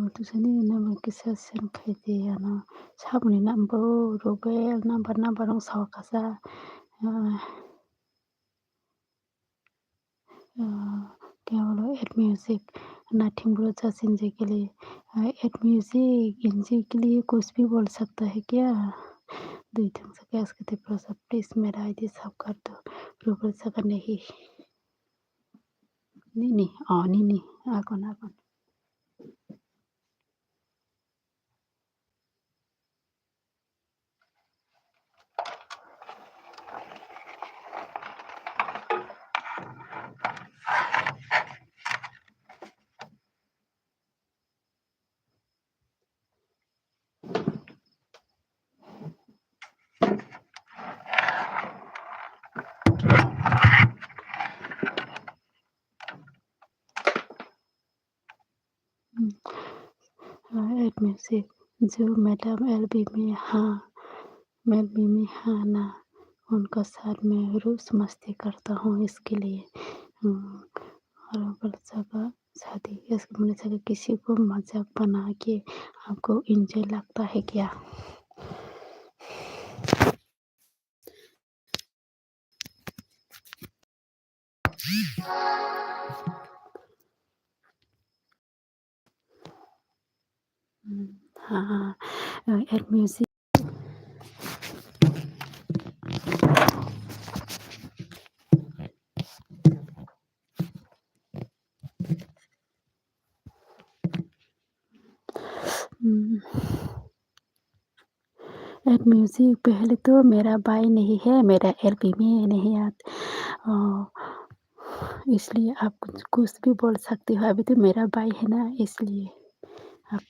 तुझे नंबर के सेशन खाइते ना साबुनी नंबर रुबेल नंबर सावकासा क्या बोलो ad music nothing process enjoy के लिए एड म्यूजिक एंजॉय के लिए कुछ भी बोल सकता है क्या दैथुं सका इसके प्रोसेस प्लीज मेरा आईडी साफ कर दो रुबेल सका नहीं आगोन एड म्यूजिक जो मैडम एलबी में हाँ ना उनका साथ में रोज मस्ती करता हूँ इसके लिए और बोल सका शादी इसके बोले सका किसी को मजाक बना के आपको इंजॉय लगता है क्या? हाँ, एड म्यूजिक एड म्यूजिक पहले तो मेरा भाई नहीं है, मेरा एलबी में नहीं इसलिए आप कुछ भी बोल सकते हो। अभी तो मेरा भाई है ना, इसलिए आप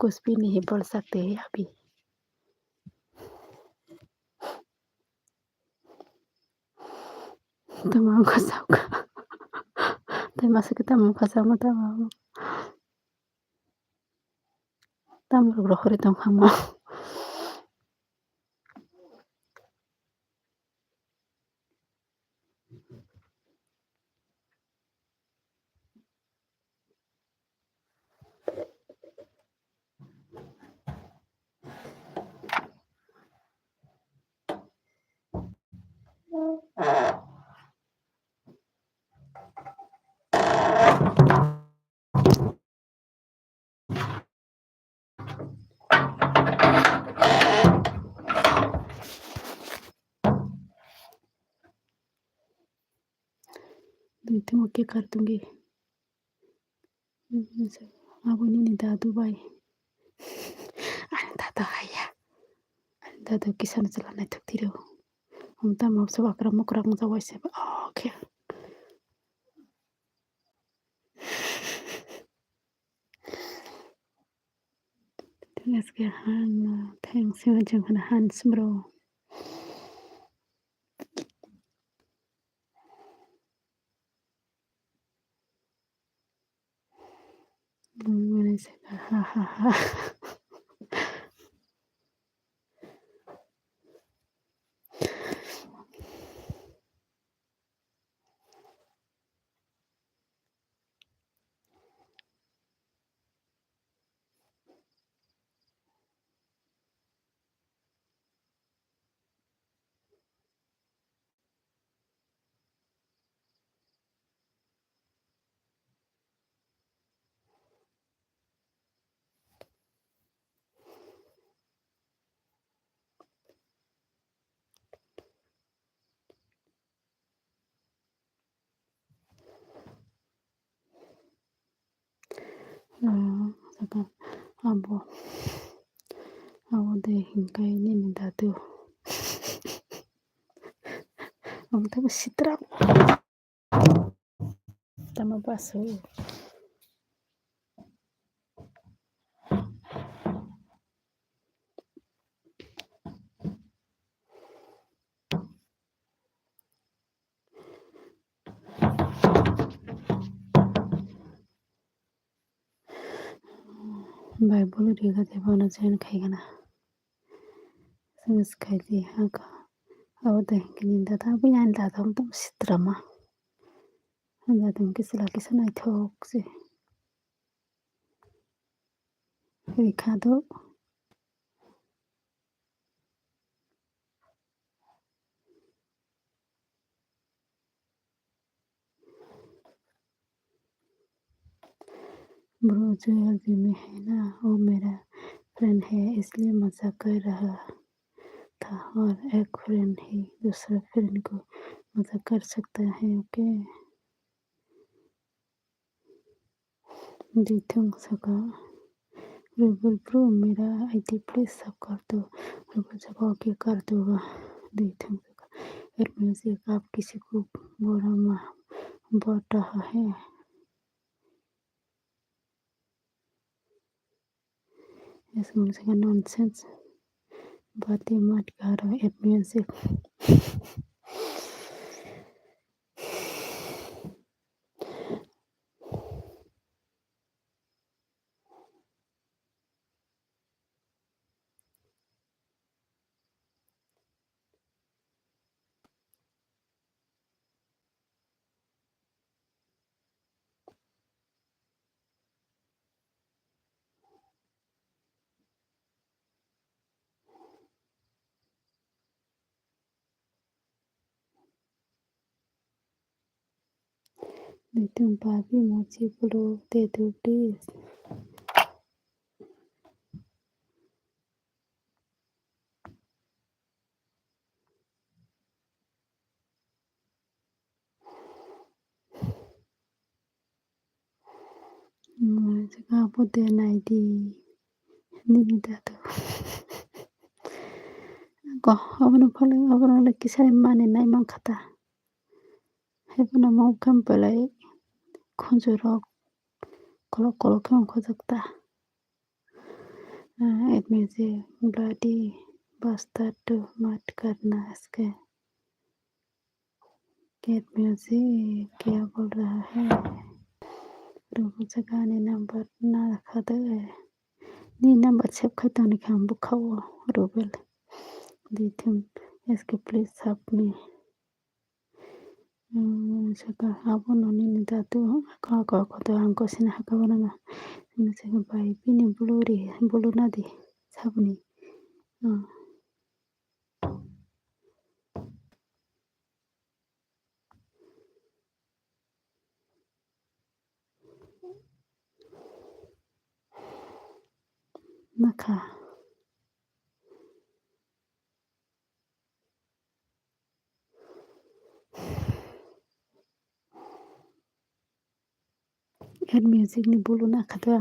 कुछ भी नहीं बोल सकते हैं अभी। Tamago sauka. Taimasa kita mukasama tamago. Tamro rohori tong hamo. Dito oke कर दूंगी। Ako nini दादू भाई दादा आया दादा किसान चलाना थकती रहो हम तम अब सब अकरम मुकरम जा वैसे okay let's get hand thanks you jangan hands bro मैंने से ha ha ha saka abo de hinkai nini दादू हम तब सितरा तम बस हो बाइबल रेगा दे बना जैन खाएगा ना समझ खाई दे हाँ का अब तो हिंकनी दादा भी आन दादा हम तब सितरा मा हम दादा हम किसी लाके से नहीं थोक से लिखा दो ब्रो जो एलबी में है ना वो मेरा फ्रेंड है इसलिए मजाक कर रहा था और एक फ्रेंड ही दूसरा फ्रेंड को मजाक कर सकता है ओके जीतूं सका रूबल ब्रो मेरा आईडी प्लीज सब कर दो रूबल सका ओके कर दूंगा जीतूं सका और म्यूजिक आप किसी को बुरा बोल रहा है ऐसा मुझे का नॉनसेंस बातें मत करो ad music Little baby mochi below the two days. Saka put the nighty need that. Go, I'm like kiss man in Naiman Kata. Heaven a monk can play. Conjure colloquium Kozakta. It means a bloody bastard to mat karnaske. Get music, क्या बोल रहा है रुको जगाने number ना खाता है नी number छेप खाता नहीं खाम बुखाओ रुबल दिथुम इसके प्लीज सब में जगह आप उन्होंने निदातु का तो हमको सिन्हा का बना जगह भाई भी नहीं बोलो ना दी सब नहीं ना खा यार म्यूजिक नहीं बोलो ना खाता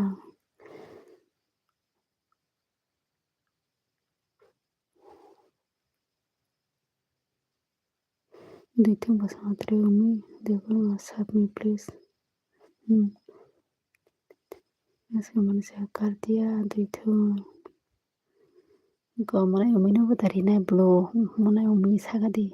दिथुम बस आतरे में देखो सब में प्लीज ऐसे मन से कर दिया दिथुम को मने उमिनो बतारी ना ब्लो मने उमी सागा दी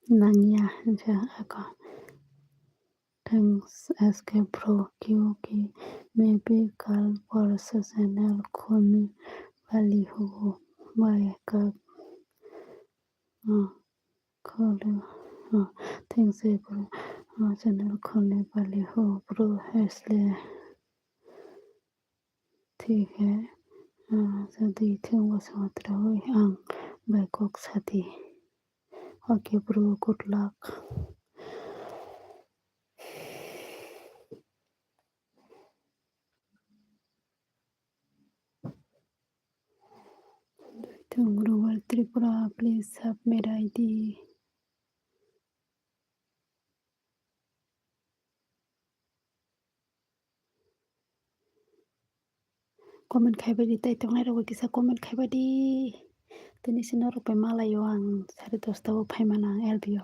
नंगिया जा आका थैंक्स एसके प्रो क्योंकि मैं भी कल परसों चैनल खोलने वाली हूँ मैं कब खोलूँ थैंक्स प्रो चैनल खोलने वाली हूँ प्रो इसलिए ठीक है jadi tunggu sementara ang Bangkok sati okay bro good luck tunggu World Tripura please submit ID comment खाइबादि tai tongai rago kisa comment खाइबादि tini sinoro pe malayo ang 10:30 tawo phaimana elbio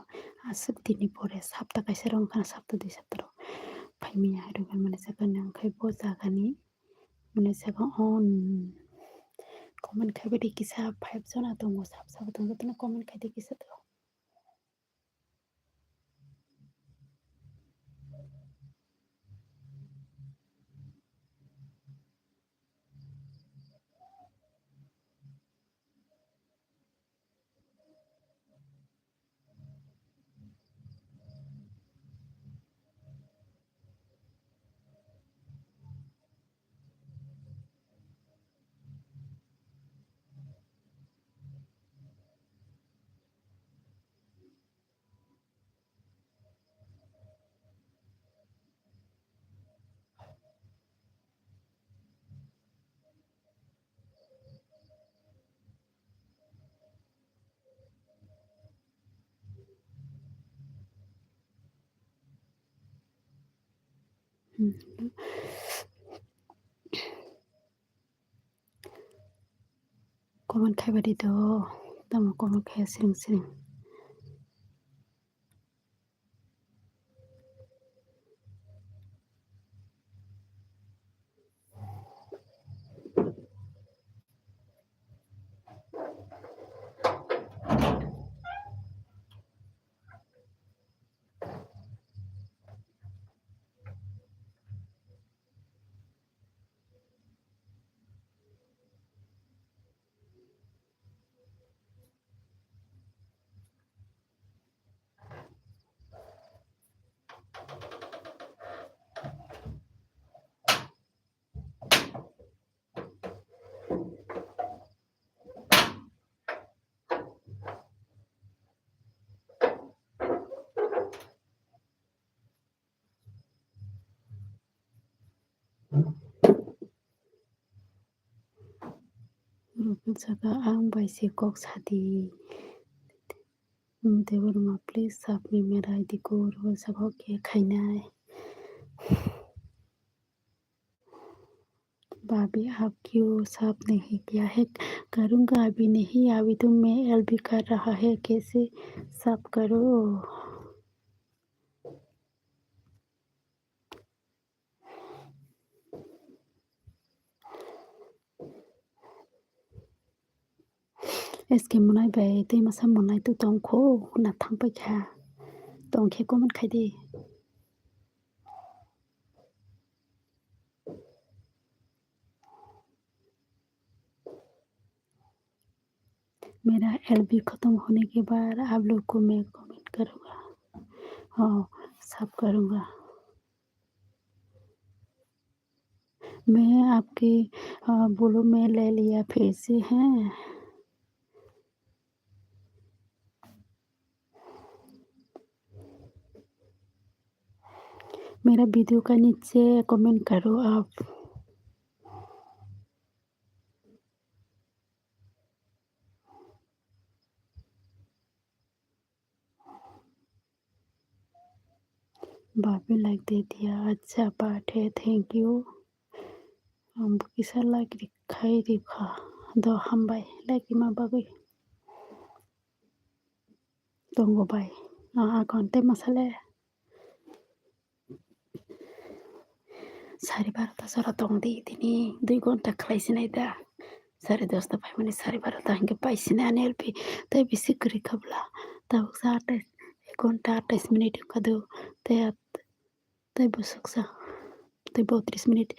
asuk dini pore sapta kaisa rong kana sapta di sapta phaimia ero mane sakan ang khai boja gani mane saka on comment खाइबादि kisa 5 jona tongo sap tongo tino comment खाइदि kisa to Komen khai do tama komen khai sering. Rupin saka ang bai se kok sadi. Deवर ma please साथ में मेरा ID को रोज सको के खाना है। भाभी आप क्यों साफ नहीं किया है? करूँगा अभी नहीं, अभी तो मैं LB कर रहा है, कैसे साफ करो? इसके मुनाई बाई ते मसा मुनाई तो तोंखो ना थांग पे खा तोंखे को मन खाई दे मेरा LB खत्म होने के बाद आप लोग को मैं कमेंट करूँगा। हाँ, साफ करूँगा। मैं आपके बोलो मैं ले लिया फिर से हैं। मेरा वीडियो का नीचे कमेंट करो आप। भाभी लाइक दे दिया, अच्छा बात है, थैंक यू। हम किसा लाइक दिखाई दिखा दो हम बाय लाइक मा बागै दंगो बाय घंटे मसाले 12:30 सरा दंदी दिनी 2 घन्टा खालायसिनायदा 10:30 फाइ माने 12:30 हिंगे पाइसिनानै एलपि तै बिसि गरि खबला तब 1 घन्टा 28 मिनिट कदो तै बसुकसा तै 32 मिनिट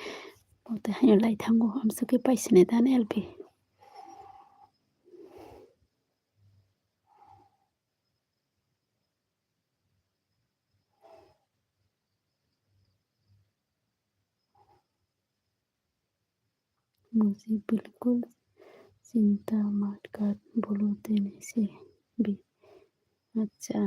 तै हाय लाइ थांगो हमसके पाइसिनायदा ने एलपि मुझे बिल्कुल चिंता मत कर, बोलो देने से भी अच्छा।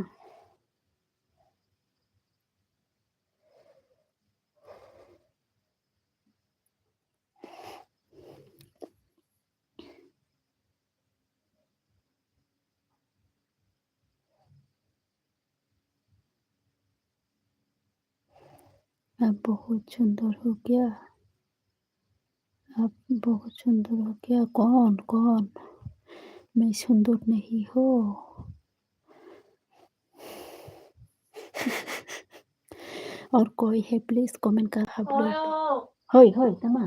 आप बहुत सुंदर हो क्या? आप बहुत सुंदर हो क्या? कौन कौन? मैं सुंदर नहीं हो और कोई है प्लीज कमेंट कर आप लोग होय होय तमा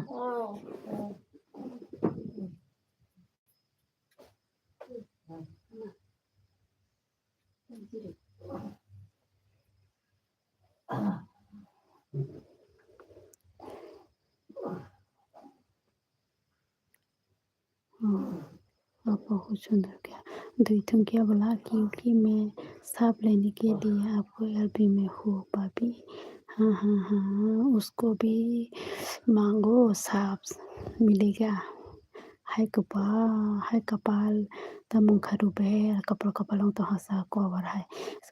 आप बहुत सुंदर क्या दुईथुम क्या बोला क्योंकि मैं साफ लेने के लिए आपको एलबी में हूँ भाभी। हाँ हाँ हाँ उसको भी मांगो साफ मिलेगा। हाय कपाल तमुंग खरुबे कपाल कपालों तो हंसा कवर है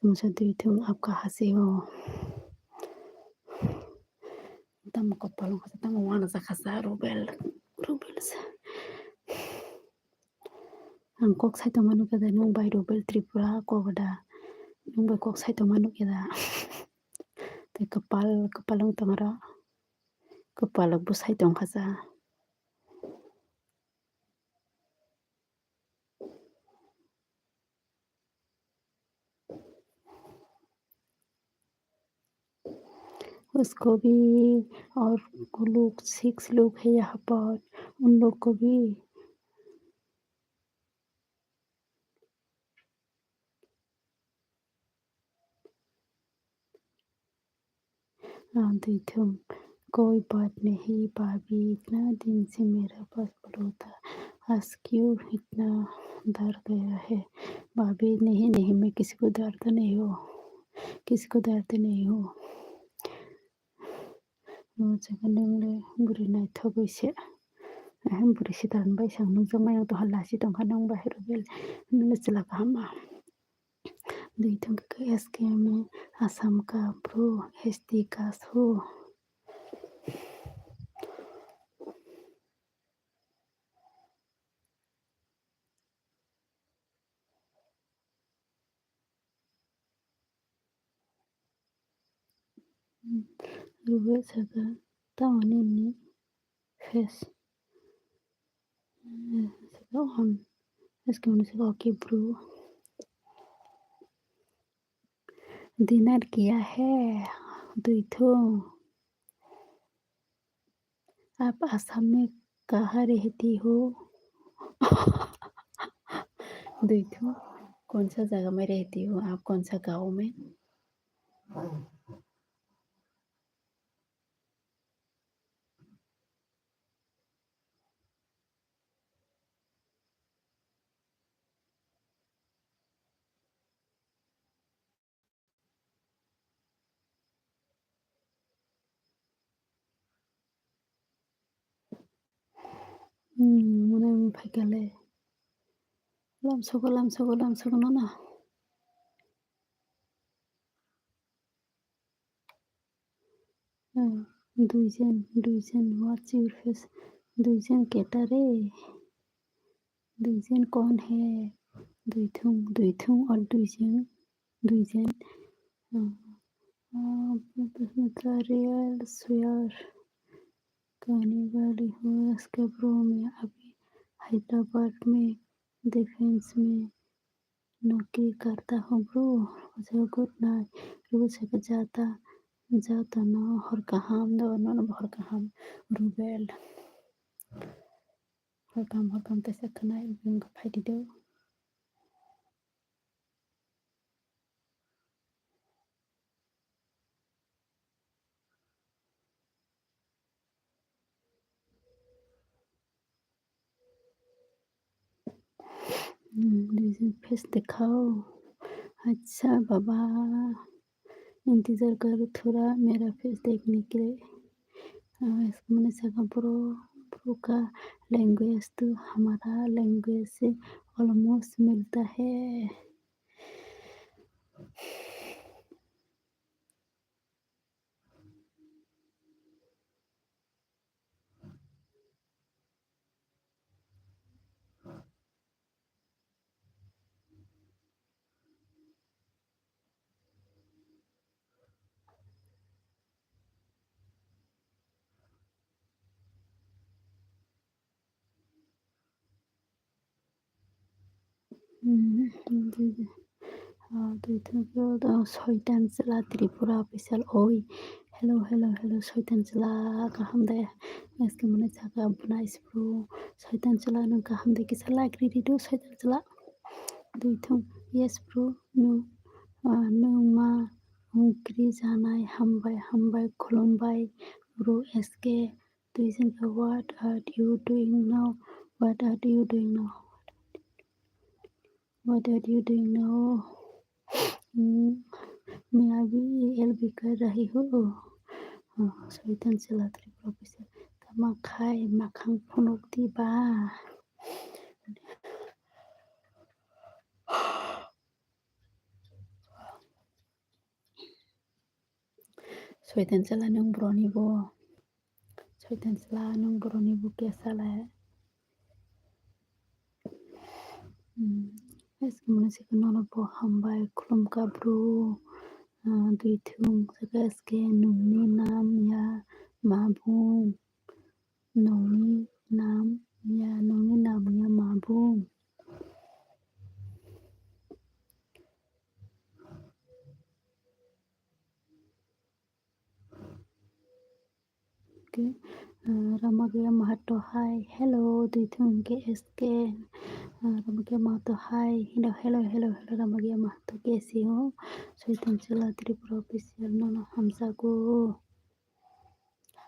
मुझे दुईथुम आपका हंसी हो तम कपालों हंसा तम वाना सा खसा रुबेल से ang kok sai tomanu kada nung bai rubel tripura ko bada nung bai kok sai tomanu kada te kapalong tamara kepala busai dong kaza. उसको भी और लोग 6 लोग हैं यहाँ पर, उन लोग को भी देती कोई बात नहीं भाभी, इतना दिन से मेरे पास बोलो था, आज क्यों इतना डर गया है? भाभी नहीं नहीं, मैं किसी को डरता नहीं हूँ, किसी को डरते नहीं हूँ। जोङो नोंनो बुरिनाय थगैसे अहम बुरिसि दानबाय सां नोंजों मायाव दहा लासि दंखा नों बाहेर बेल नोंसला गामा दै थंखो एसकेएम आसाम का प्रो एसटी का सो रुबे सगा तावनी फेस सगा हम एसकेएम सगा ओके ब्रो डिनर किया है दुईठो आप आसाम में कहाँ रहती हो? दुईठो कौन सा जगह में रहती हो आप? कौन सा गाँव में? mana faikale lamsogo nana दुईजन व्हाट्स योर फेस दुईजन केटा रे दुईजन कौन है दुईथुम और दुईजन रियल स्वेयर कहने वाली हूँ इसके ब्रो में अभी हैदराबाद में डिफेंस में नौकरी करता हूँ ब्रो मुझे गुड नाइट रोज जाता न हरकाहाम रुबेल हरकाम तैसा खोनाय बुंगा फायदिदो फेस दिखाओ अच्छा बाबा इंतज़ार करो थोड़ा मेरा फेस देखने के लिए इसको मैंने सका प्रो का लैंग्वेज तो हमारा लैंग्वेज से ऑलमोस्ट मिलता है सयतान जिला त्रिपुरा फैसल ओय हेलो सयतान जिला गाहाम दे इसके मने जागा बनाइस ब्रो सयतान जिला नों गाहाम दे किसा लाइक रिदो सयतान जिला दुइथुम यस ब्रो नों मा ओंख्रि जानाय हामबाय खुलुमबाय ब्रो एसके दुइजन what are you doing now मैं अभी एलबी कर रही हूँ सयतान जिला त्रिपुरा फैसल तमाखाय माखां फनक दिबा सयतान जिला नों ब्रनिबो सयतान जिला नों ब्रनिबो केसाला इसके मन से ननबो हामबाय खुलुमका ब्रो दुइथुम सगा इसके नोंनि नाम या मा बुं न'नि नामया मा बुं Okay. Ramagaya Mahato, hi. Hello, do you think SK? Ramagaya Mahato, hi. Hello, Ramagaya Mahato, कैसी हो? Sweetanjala Tripura official, no, Hamsago.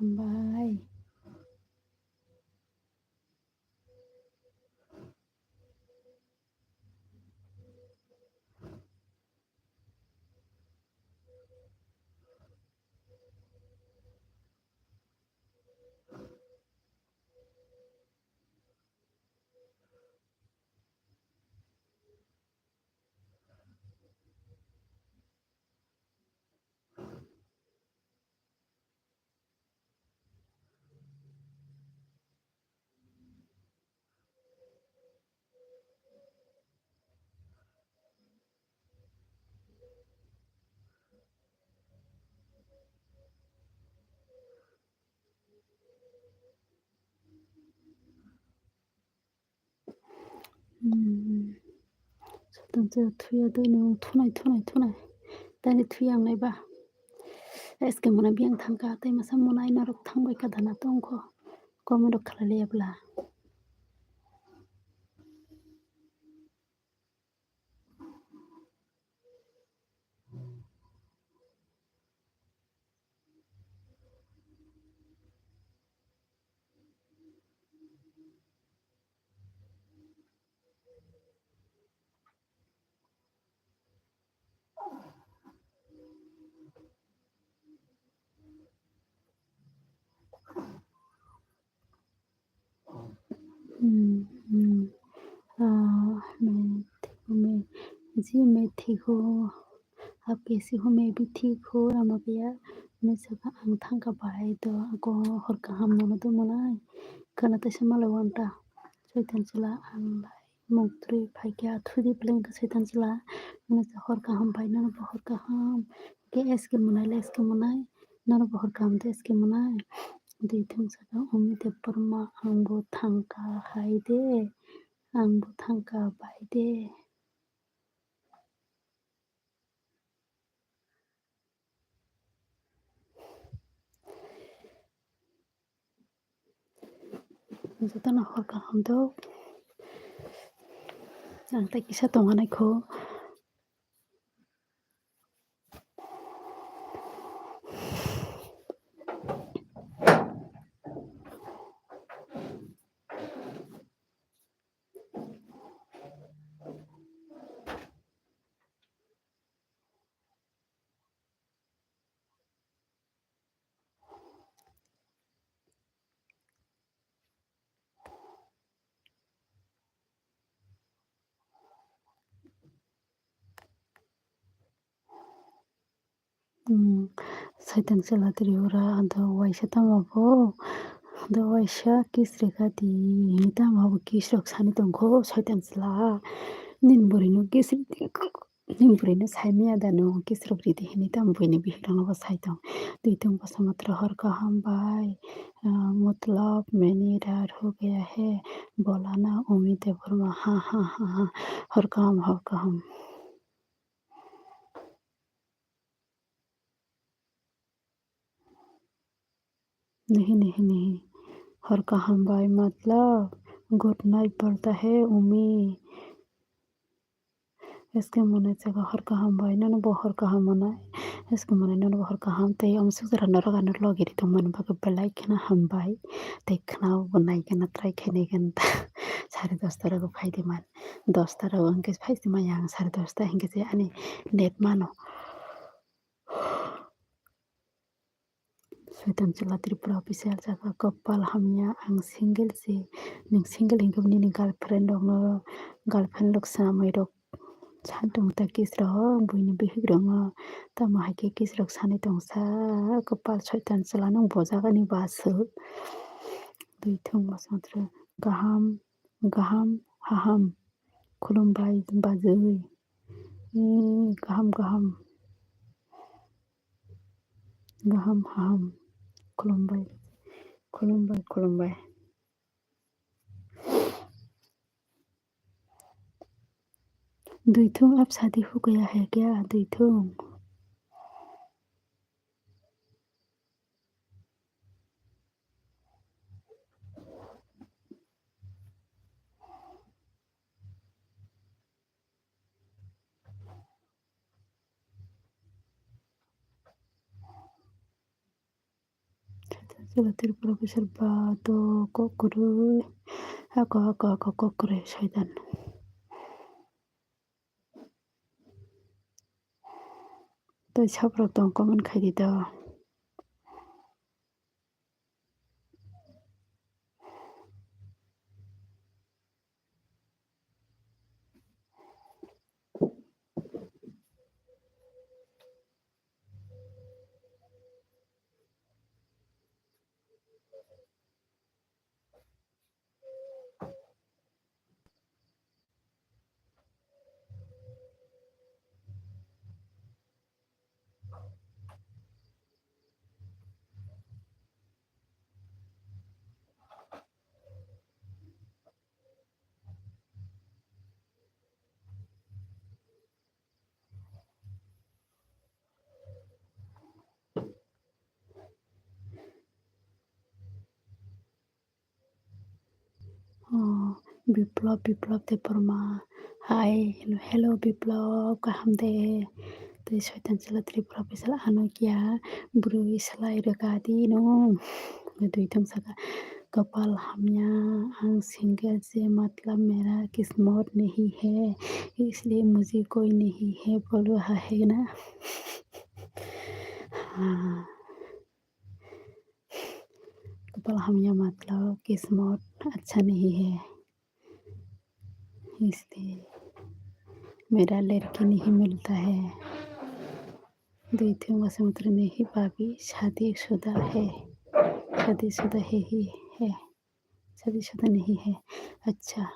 Bye. Sweetanjala Thuya Dino, Tunai. Tani Thuyang Naiba. SK Mona Biang Tangka, Taimasa Mona Inarok Tangway Kadana Tonko. Komendo Kalaleabla. मैं ठीक हूँ आप कैसी हो मैं भी ठीक हूँ रामगया मैं जगह आं थांगा बाहाय तो आंखौ हरका हामनानै दंमोनहाय खोनाथायसो मालाय वान्टा Sweetanjala आंलाय मगद्रि फायखा थुरि ब्लेंक Sweetanjala नोंसो हरका हामबाय नोंबो हरका हाम के एसके मोनाय नोंबो हरका हामदो एसके मोनाय दै थोंसाखौ अमिते बोरमा आंबो थांका हायदे आंबो थांका बायदे नोंसोरनो हरका हामदो आं ताइकिसा दंहानायखौ Sweetanjala Tripura ando waisa tamabo ando waisa kisrika di tamabo kisrok sani tongkho Sweetanjala nin burino kisri nin burino saimya dano kisrok ridi hini tam buini bihirano ba saitong duitong basa matra हरका हम भाई मतलब मैंने रार हो गया है बोला ना उम्मीद है फरमा हाँ हरका हम नहीं हरका हम भाई मतलब घुटना पड़ता है उम्मी इसके मने जगह हरका हम भाई नन बो हरका हम मना इसके मने नन बो हरका हम ते हम सुजरा नरगा नर लगिरि तो मन बग बेलाय खना हम भाई ते खना बनाय खना ट्राय खने गन 10:30 को फायदे मान 10 तारा अंके फायदे मा yang 10:30 हिंगे जे अनि नेट मानो Sweetanjala Tripura official jaga kapal hamya ang single si ning single hingam ni girlfriend dong girlfriend lok samai rok santung ta kisra buini bihigrong ta mahake kisrok sani tongsa kapal Sweetanjala nong bojaga ni basu dui thong masatra gaham haham खुलुमबाय बाजै गाहाम हाम खुलुमबाय खुलुमबाय खुलुमबाय। दुईथुम अब शादी हो गया है क्या दुईथुम? Suratul Profesor Bato Kokuru Ako Kokure Shaitan. तो छाप रखता हूँ कमेंट खाई देता हूँ। विप्लव ते परमा हाय हेलो विप्लव कहम दे तो शैतान चला त्रिपुरा पैसा आनो क्या बुरु इसलाई रकादी नो दुईथम सका कपाल हमया आंग सिंगल से मतलब मेरा किस्मत नहीं है इसलिए मुझे कोई नहीं है बोल रहा है ना। हाँ कपाल हमया मतलब किस्मत अच्छा नहीं है इसलिए मेरा लड़की नहीं मिलता है। द्वितीय वसुमंत्र नहीं भाभी शादीशुदा है शादीशुदा है ही है शादीशुदा नहीं है। अच्छा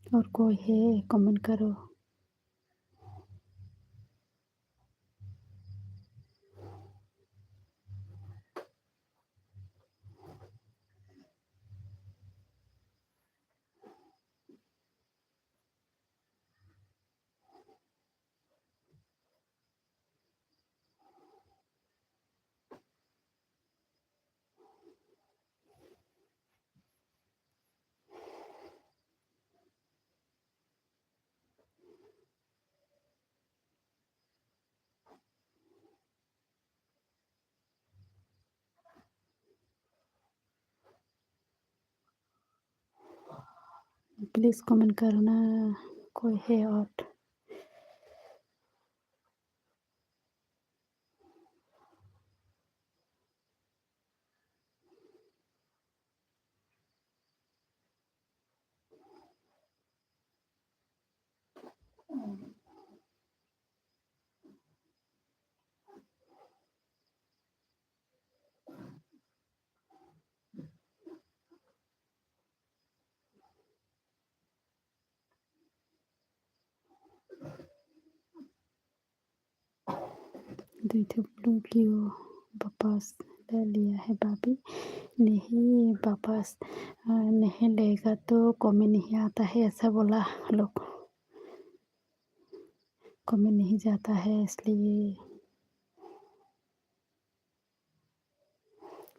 और कोई है कमेंट करो। प्लीज़ कमेंट करना कोई है और द्वितीय ब्लू क्यों वापस ले लिया है भाभी नहीं वापस नहीं लेगा तो कमेंट नहीं आता है ऐसा बोला लोग कमेंट नहीं जाता है इसलिए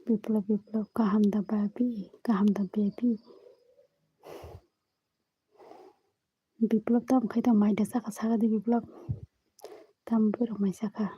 विप्लव कहमदा भाभी कहमदा बेबी विप्लव तम खै त माइदा साखा साखा दि विप्लव तम बोरो माइ साखा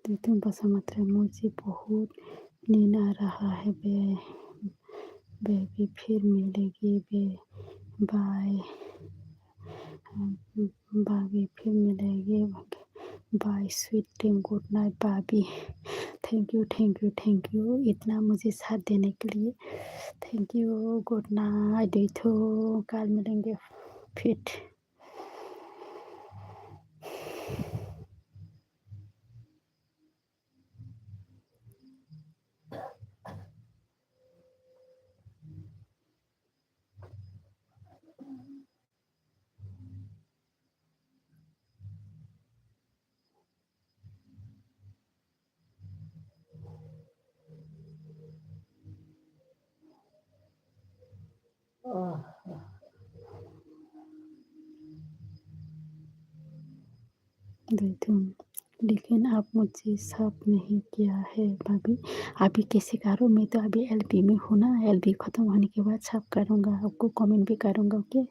देखते बसा मात्रा मुझे बहुत नींद आ रहा है बेबी फिर मिलेगी बाय भाभी फिर मिलेगी bye sweet dream good night भाभी थैंक यू इतना मुझे साथ देने के लिए थैंक यू गुड नाइट देखो कल मिलेंगे फिर देखो लेकिन आप मुझे सब नहीं किया है भाभी अभी कैसे करो मैं तो अभी एलबी में हूँ ना एलबी ख़त्म होने के बाद सब करूँगा आपको कमेंट भी करूँगा ओके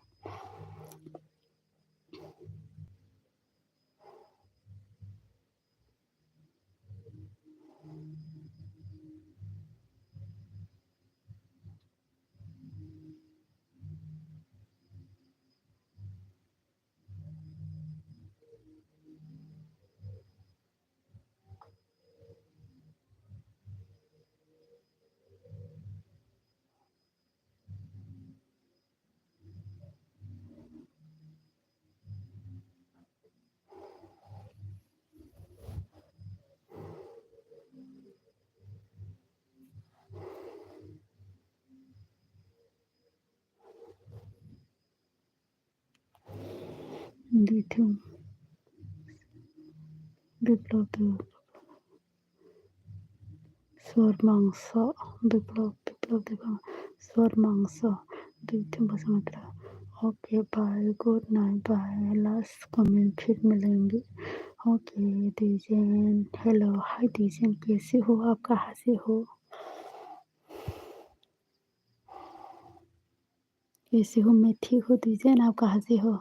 देखो বিপ্লব শুয়োর মাংস বিপ্লব देखो শুয়োর মাংস 2 बस मात्रा okay bye good night bye last comment फिर मिलेंगे ओके दीजन हेलो हाय दीजन कैसे हो आप कहाँ से हो मैं ठीक हूँ दीजन आप कहाँ से हो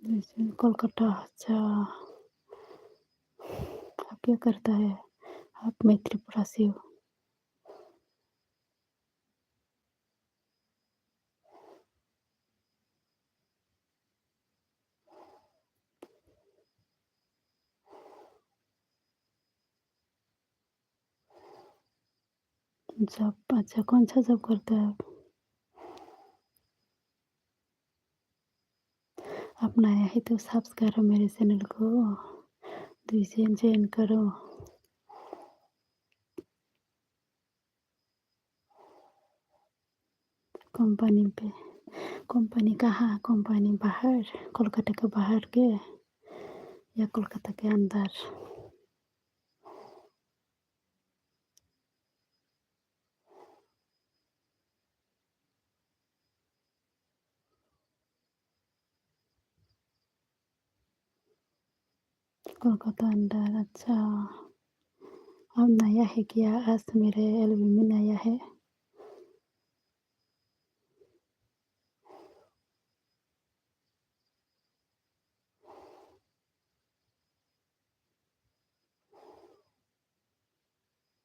दीजन कोलकाता अच्छा आप क्या करता है आप मैं त्रिपुरा से हो जॉब अच्छा कौन सा जॉब करता है आप नया है तो सब्सक्राइब करो मेरे चैनल को दीजन ज्वाइन करो कंपनी पे कंपनी कहाँ कंपनी बाहर कोलकाता के बाहर के या कोलकाता के अंदर कोलकाता अंदर अच्छा अब नया है क्या आज मेरे एल्बम में नया है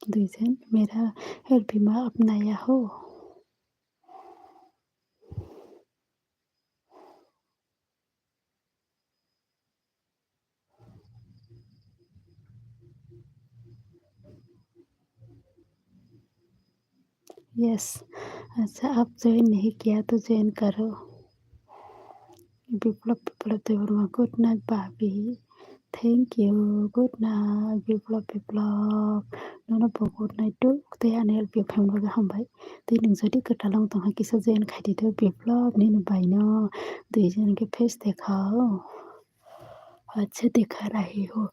दीजन मेरा एल्बम में अब नया हो यस अच्छा अब ज्वाइन नहीं किया तो ज्वाइन करो विप्लव देवरमा गुड नाइट भाभी थैंक यू गुड नाइट विप्लव नोंनो गुड नाइट टू ते आने एल्बी फेमबो हामबाय ते नों जदि कटालां तंहा किसा जेन खाइदिदो विप्लव नीनु बायनो दुइजन के फेस देखाओ अच्छे दिखा रही हो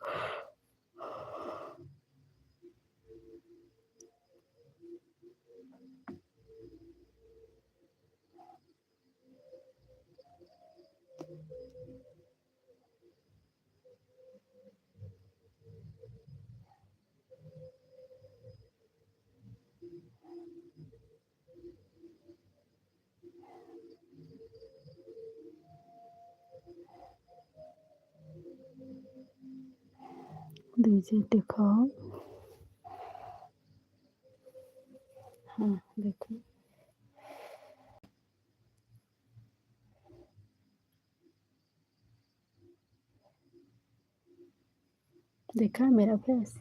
दीजिए देखो। हाँ देखो, देखा मेरा फेस?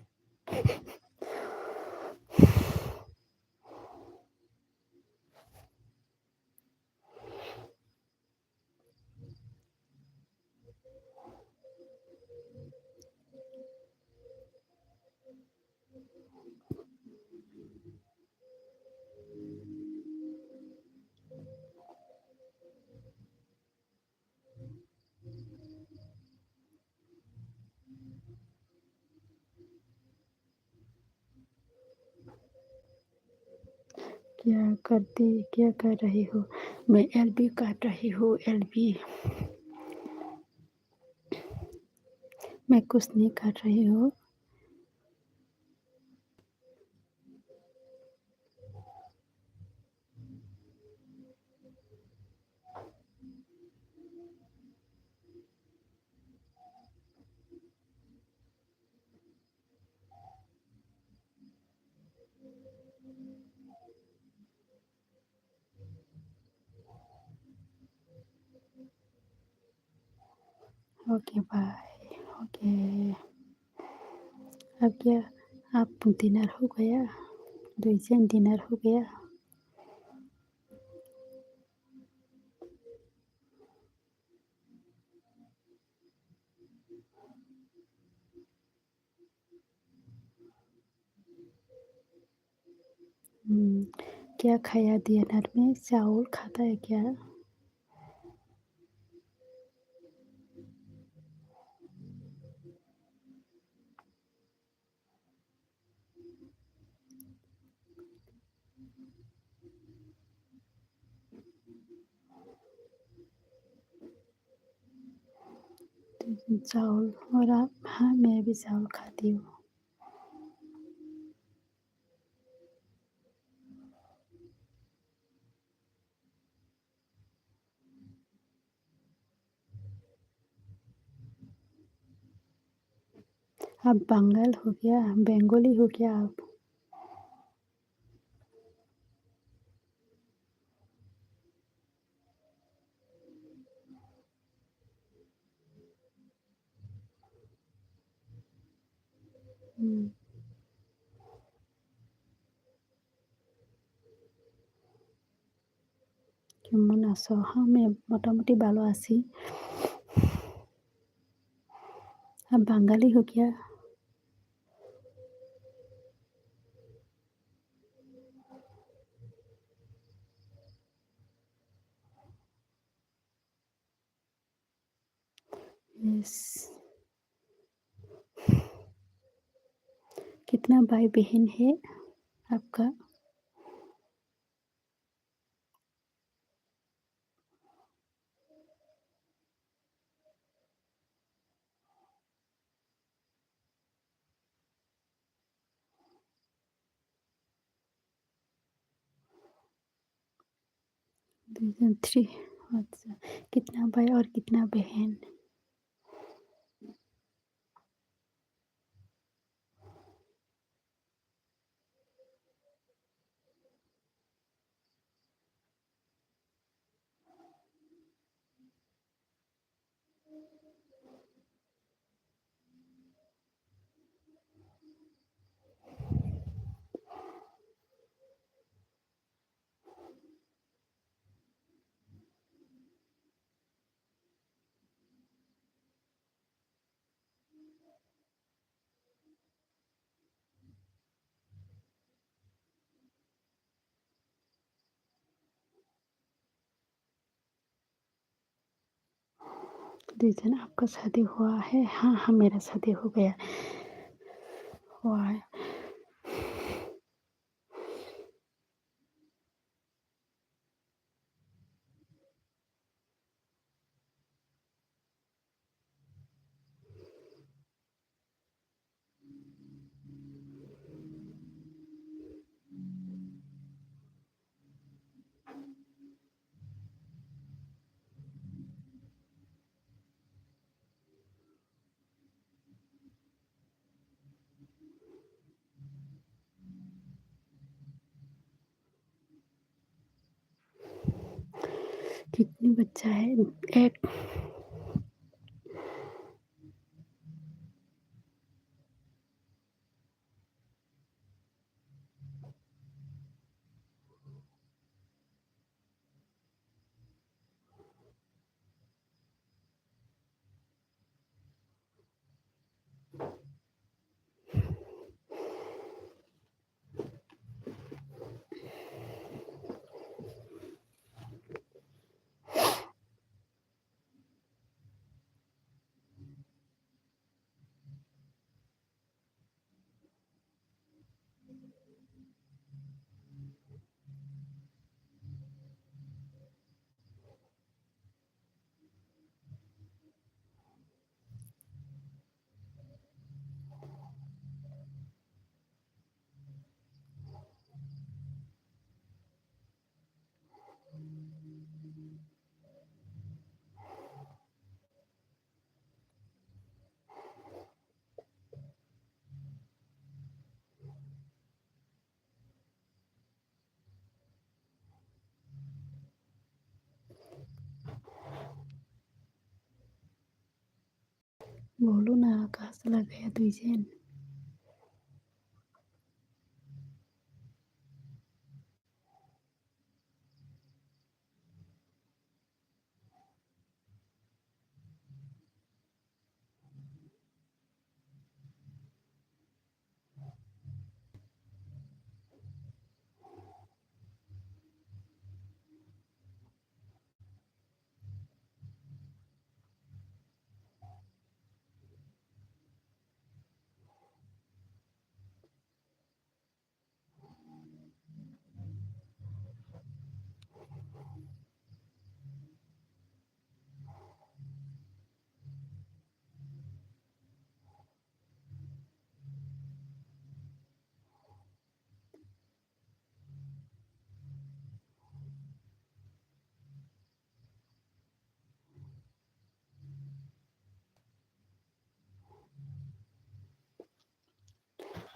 क्या कर रही हो? मैं एलबी काट रही हूँ, एलबी। मैं कुछ नहीं कर रही हूँ। Okay bye. ओके। अब क्या आप डिनर हो गया? रिजन डिनर हो गया? क्या खाया डिनर में? चावल खाता है क्या? चावल। और आप? हाँ, मैं भी चावल खाती हूँ। आप बंगाल हो क्या? बंगाली हो क्या आप? কেমন আছো? হ্যাঁ, আমি মোটামুটি ভালো আছি। आप बंगाली हो क्या? यस। कितना भाई बहन है आपका? थ्री। अच्छा, कितना भाई और कितना बहन? दीजन आपका शादी हुआ है? हाँ हाँ, मेरा शादी हो गया हुआ है। बच्चा है एक। बोलो ना कहाँ चला गया तुझे।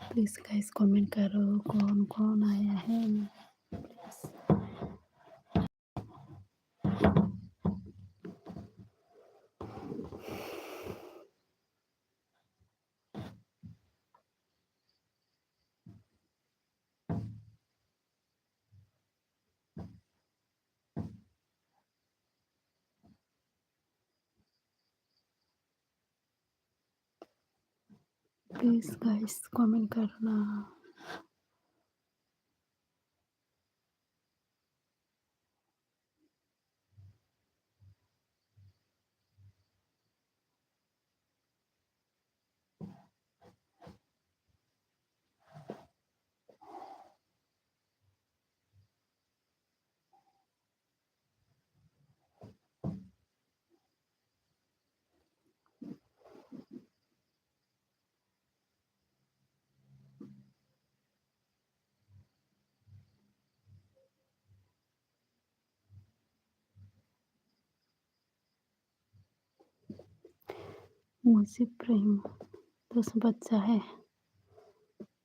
प्लीज़ गाइस कमेंट करो कौन कौन आया है। प्लीज़ गाइस कमेंट करना। मुझसे प्रेम तो बच्चा है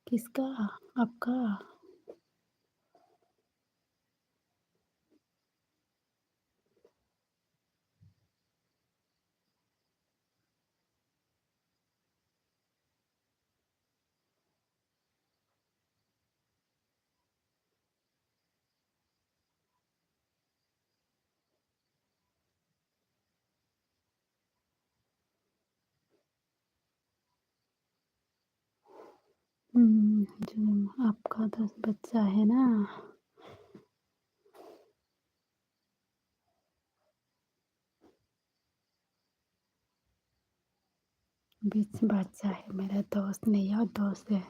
किसका आपका। जो आपका तो बच्चा है ना। बीच बच्चा है मेरा दोस्त नहीं और दोस्त है।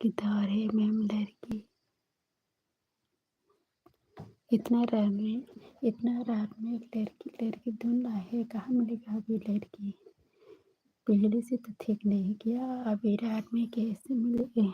किधर है मैम लड़की। इतना रात में एक लड़की ढूंढना है कहाँ मिलेगा अभी लड़की। पहले से तो ठीक नहीं किया अभी रात में कैसे मिलेगी।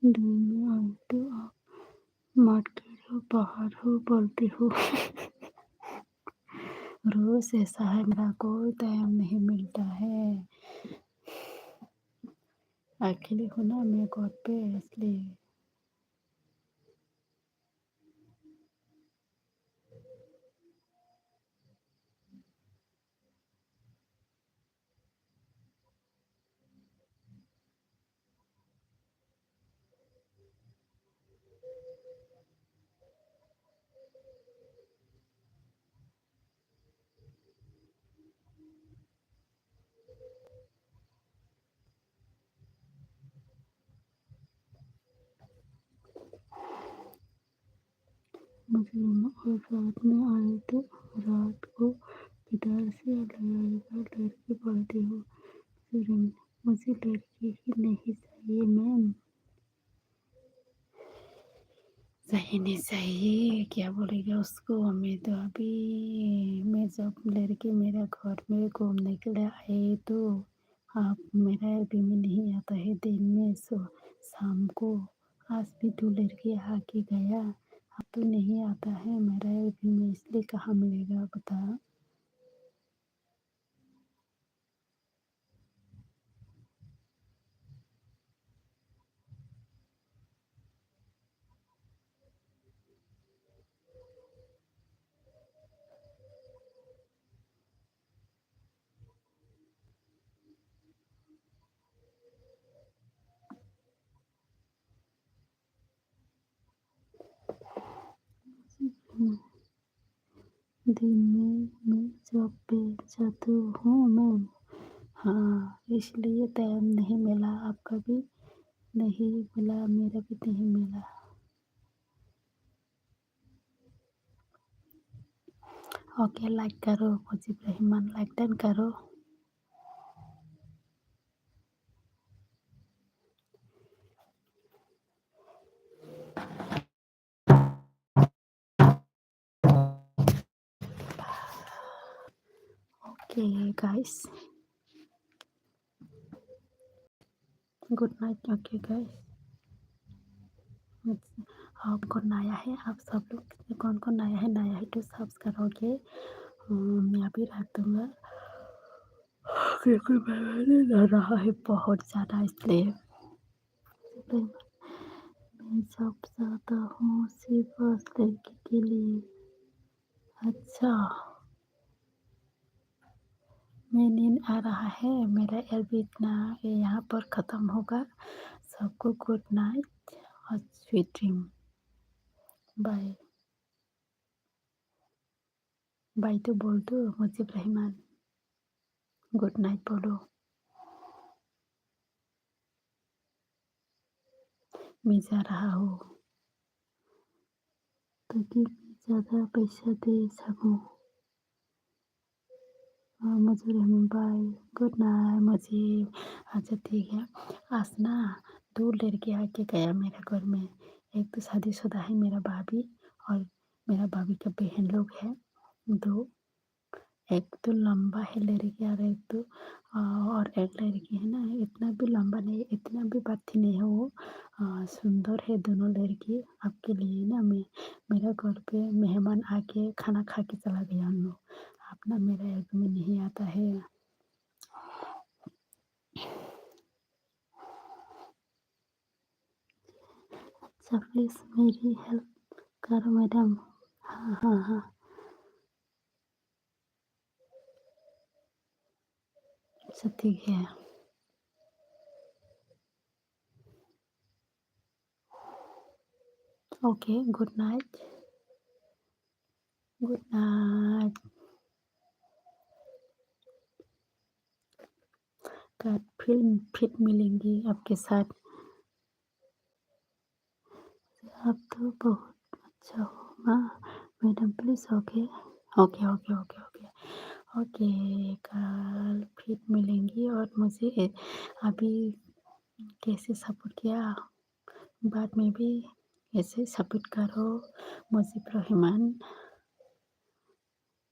दिन में आई तो आप मार्केट हो, बाहर हो, बोलती हो। रोज ऐसा है, मेरा कोई टाइम नहीं मिलता है। अकेली हूँ ना मैं घर पे, इसलिए। मुझे और रात में आए तो रात को गिटार से लगाएगा, लड़की बोलती हो। फिर मुझे लड़की ही नहीं चाहिए मैम। सही नहीं सही क्या बोलेगा उसको। मैं तो अभी मैं जब लड़के मेरा घर में घूमने के लिए आए तो आप मेरा अभी में नहीं आता है दिन में, सो शाम को। आज भी दो लड़के आके गया, अब तो नहीं आता है मेरा अभी में, इसलिए कहाँ मिलेगा बता। दिन में मैं जॉब पे जाती हूँ मैम। हाँ, इसलिए टाइम नहीं मिला, आपका भी नहीं मिला, मेरा भी नहीं मिला। ओके, लाइक करो मुजीब रहमान, लाइक डन करो। Okay guys, good night. Okay guys, आप कौन नया है, आप सब लोग कौन कौन नया है तो सब्सक्राइब करोगे। मैं अभी रख दूँगा क्योंकि मैंने लग रहा है बहुत ज़्यादा, इसलिए। मैं जब जाता हूँ सिर्फ उस लड़की के लिए। अच्छा, मैं नींद आ रहा है, मेरा एलबी इतना यहाँ पर ख़त्म होगा। सबको गुड नाइट और स्वीट ड्रीम। बाय। बाय तो बोल दो मुजीब रहमान, गुड नाइट बोलो। मैं जा रहा हूँ ताकि मैं ज़्यादा पैसा दे सकूँ। मुझे रहमान बाय, गुड नाइट मुझे। अच्छा ठीक है, आज ना दो लड़के आके गया मेरा घर में। एक तो शादीशुदा है मेरा भाभी, और मेरा भाभी का बहन लोग है दो। एक तो लंबा है लड़की, और एक तो और एक लड़की है ना, इतना भी लंबा नहीं, इतना भी पतली नहीं है वो। सुंदर है दोनों लड़की। आपके लिए ना मैं, मेरा घर पे मेहमान आके खाना खा के चला गया उन लोग। आप ना मेरा एक में नहीं आता है। अच्छा प्लीज़ मेरी हेल्प करो मैडम। हाँ हाँ हाँ, अच्छा ठीक है। Okay, good night, good night. कल फिर मिलेंगे आपके साथ। आप तो बहुत अच्छा हो माँ, madam please. Okay okay okay okay okay okay, कल फिर मिलेंगी। और मुझे अभी कैसे सपोर्ट किया, बाद में भी ऐसे सपोर्ट करो मुजीब रहमान।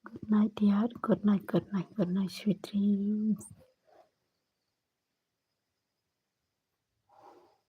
गुड नाइट यार, good night, good night, good night, sweet dreams.